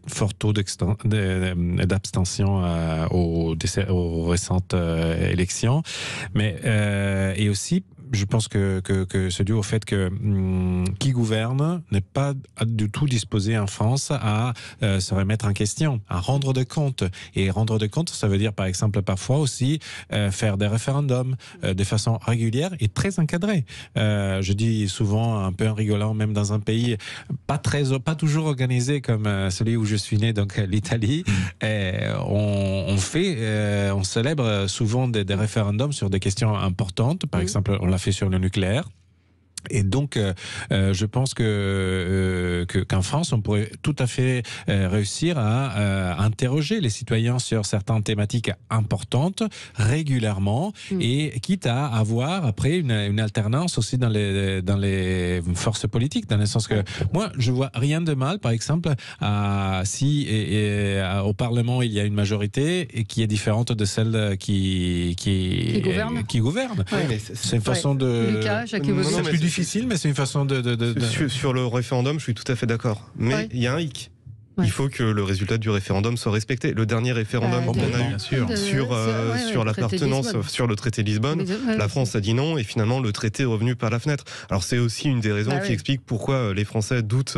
forts taux d'abstention aux récentes élections. Mais et aussi, je pense que c'est dû au fait que qui gouverne n'est pas du tout disposé en France à se remettre en question, à rendre des comptes. Et rendre des comptes, ça veut dire par exemple parfois aussi faire des référendums de façon régulière et très encadrée. Je dis souvent, un peu en rigolant, même dans un pays pas toujours organisé comme celui où je suis né, donc l'Italie, on célèbre souvent des référendums sur des questions importantes. Par exemple, on l'a fait sur le nucléaire. Et donc, je pense qu'en France, on pourrait tout à fait réussir à interroger les citoyens sur certaines thématiques importantes régulièrement, et quitte à avoir après une alternance aussi dans les forces politiques, dans le sens que moi, je vois rien de mal, par exemple, si au Parlement il y a une majorité et qui est différente de celle qui gouverne. Ouais. C'est une façon de. Lucas, difficile, mais c'est une façon de... Sur le référendum, je suis tout à fait d'accord. Mais il y a un hic. Il faut que le résultat du référendum soit respecté. Le dernier référendum qu'on a eu sur l'appartenance, sur le traité de Lisbonne, la France a dit non, et finalement le traité est revenu par la fenêtre. Alors c'est aussi une des raisons qui explique pourquoi les Français doutent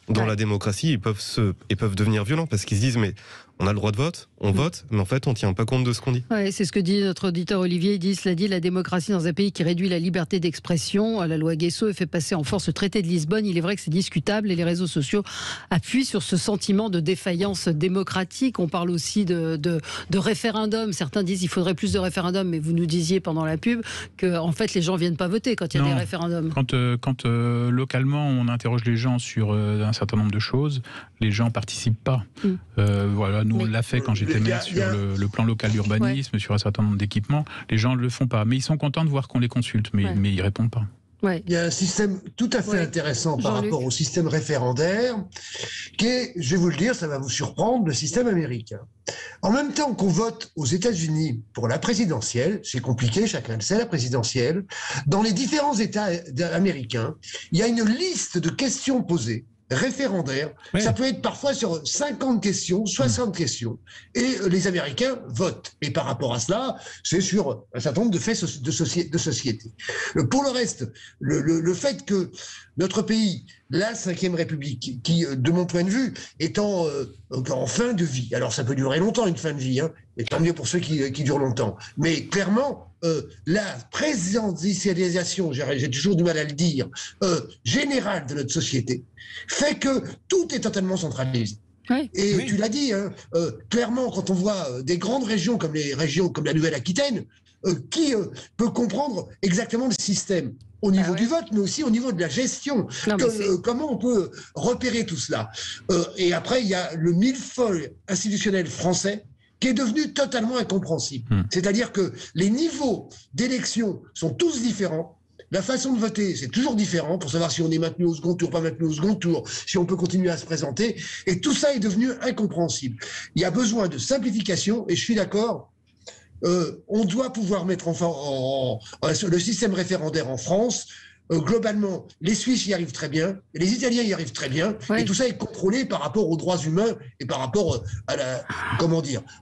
dans la démocratie et peuvent devenir violents, parce qu'ils se disent mais on a le droit de vote, on vote, mais en fait on ne tient pas compte de ce qu'on dit. Ouais, c'est ce que dit notre auditeur Olivier. Il dit, cela dit, la démocratie dans un pays qui réduit la liberté d'expression, la loi Guesso, et fait passer en force le traité de Lisbonne, il est vrai que c'est discutable, et les réseaux sociaux appuient sur ce sentiment de défaillance démocratique. On parle aussi de référendum. Certains disent qu'il faudrait plus de référendums, mais vous nous disiez pendant la pub que en fait les gens viennent pas voter quand il y a des référendums. Quand localement on interroge les gens sur un certain nombre de choses, les gens participent pas. Voilà, nous on l'a fait quand j'étais maire sur le plan local d'urbanisme, sur un certain nombre d'équipements. Les gens ne le font pas, mais ils sont contents de voir qu'on les consulte, mais ils répondent pas. Il y a un système tout à fait intéressant par rapport au système référendaire, qui est, je vais vous le dire, ça va vous surprendre, le système américain. En même temps qu'on vote aux États-Unis pour la présidentielle, c'est compliqué, chacun le sait, la présidentielle, dans les différents États américains, il y a une liste de questions posées, référendaire, ça peut être parfois sur 50 questions, 60 questions, et les Américains votent. Et par rapport à cela, c'est sur un certain nombre de faits de société. Pour le reste, le fait que notre pays, la 5e République, qui, de mon point de vue, est en fin de vie, alors ça peut durer longtemps une fin de vie, et tant mieux pour ceux qui durent longtemps, mais clairement, la présidentialisation, j'ai toujours du mal à le dire, générale de notre société, fait que tout est totalement centralisé. Et tu l'as dit, clairement, quand on voit des grandes régions comme la Nouvelle-Aquitaine, qui peut comprendre exactement le système au niveau du vote, mais aussi au niveau de la gestion. Comment on peut repérer tout cela? Et après, il y a le millefeuille institutionnel français qui est devenu totalement incompréhensible. C'est-à-dire que les niveaux d'élection sont tous différents. La façon de voter, c'est toujours différent pour savoir si on est maintenu au second tour, pas maintenu au second tour, si on peut continuer à se présenter. Et tout ça est devenu incompréhensible. Il y a besoin de simplification, et je suis d'accord, on doit pouvoir mettre le système référendaire en France. Globalement, les Suisses y arrivent très bien, les Italiens y arrivent très bien, et tout ça est contrôlé par rapport aux droits humains et par rapport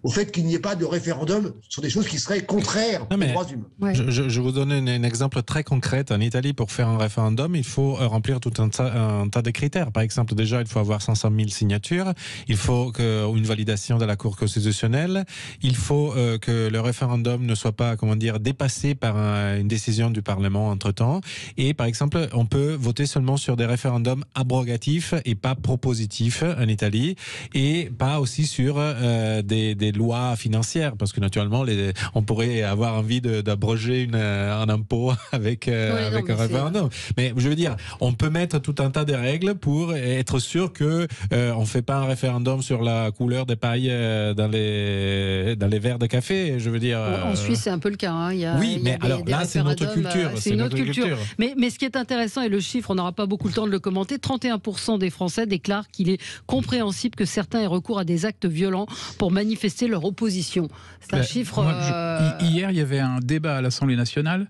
au fait qu'il n'y ait pas de référendum sur des choses qui seraient contraires aux droits humains. Je vous donne un exemple très concret. En Italie, pour faire un référendum, il faut remplir tout un tas de critères. Par exemple, déjà, il faut avoir 500 000 signatures, il faut une validation de la Cour constitutionnelle, il faut que le référendum ne soit pas, dépassé par une décision du Parlement entre-temps, et par exemple, on peut voter seulement sur des référendums abrogatifs et pas propositifs en Italie, et pas aussi sur des lois financières, parce que naturellement, on pourrait avoir envie d'abroger un impôt avec un référendum. Mais je veux dire, on peut mettre tout un tas de règles pour être sûr que on fait pas un référendum sur la couleur des pailles dans les verres de café. Je veux dire. En Suisse, c'est un peu le cas. Hein. Là, c'est notre culture. C'est une autre culture. Mais ce qui est intéressant, et le chiffre, on n'aura pas beaucoup le temps de le commenter, 31% des Français déclarent qu'il est compréhensible que certains aient recours à des actes violents pour manifester leur opposition. C'est un chiffre... Hier, il y avait un débat à l'Assemblée nationale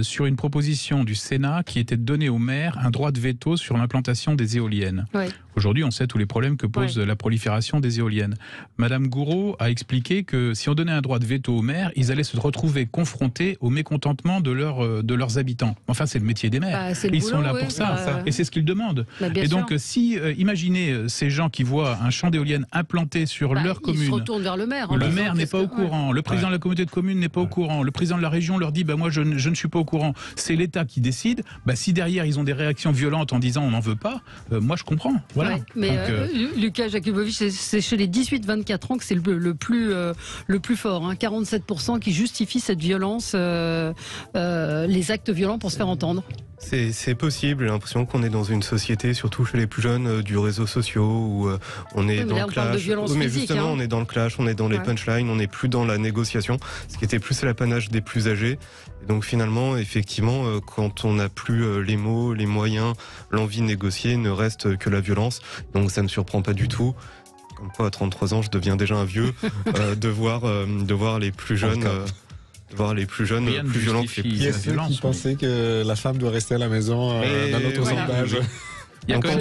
sur une proposition du Sénat qui était de donner aux maires un droit de veto sur l'implantation des éoliennes. Ouais. Aujourd'hui, on sait tous les problèmes que pose la prolifération des éoliennes. Madame Gouraud a expliqué que si on donnait un droit de veto aux maires, ils allaient se retrouver confrontés au mécontentement de leurs habitants. Enfin, c'est le métier des maires. Ils sont là pour ça. Et c'est ce qu'ils demandent. Et donc, imaginez ces gens qui voient un champ d'éoliennes implanté sur leur commune. Ils se retournent vers le maire. Le maire n'est pas au courant. Le président de la communauté de communes n'est pas au courant. Le président de la région leur dit moi, je ne suis pas au courant. C'est l'État qui décide. Si derrière, ils ont des réactions violentes en disant on n'en veut pas, moi, je comprends. Voilà. Ouais, mais Lucas Jakubowicz, c'est chez les 18-24 ans que c'est le plus fort. 47% qui justifient cette violence, les actes violents pour se faire entendre. C'est possible, j'ai l'impression qu'on est dans une société, surtout chez les plus jeunes, du réseau social, où on est dans le clash. Mais justement, on est dans le clash, on est dans les punchlines, on n'est plus dans la négociation, ce qui était plus l'apanage des plus âgés. Et donc finalement, effectivement, quand on n'a plus les mots, les moyens, l'envie de négocier, il ne reste que la violence. Donc ça ne me surprend pas du tout. Comme quoi, à 33 ans, je deviens déjà un vieux, de voir les plus jeunes... voir les plus jeunes, plus violents que les plus Qui est ceux qui pensaient que la femme doit rester à la maison dans notre sondage. Il y a quand même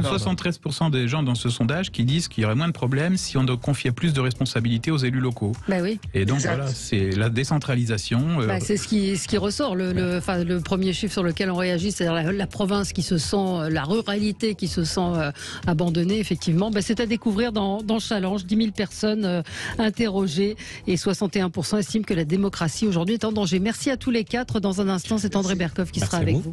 73% des gens dans ce sondage qui disent qu'il y aurait moins de problèmes si on confiait plus de responsabilités aux élus locaux. Et donc voilà, c'est la décentralisation. C'est ce qui ressort. Le premier chiffre sur lequel on réagit, c'est-à-dire la province qui se sent, la ruralité qui se sent abandonnée, effectivement. C'est à découvrir dans Challenge. 10 000 personnes interrogées et 61% estiment que la démocratie aujourd'hui est en danger. Merci à tous les quatre. Dans un instant, c'est André Berkoff qui sera avec vous.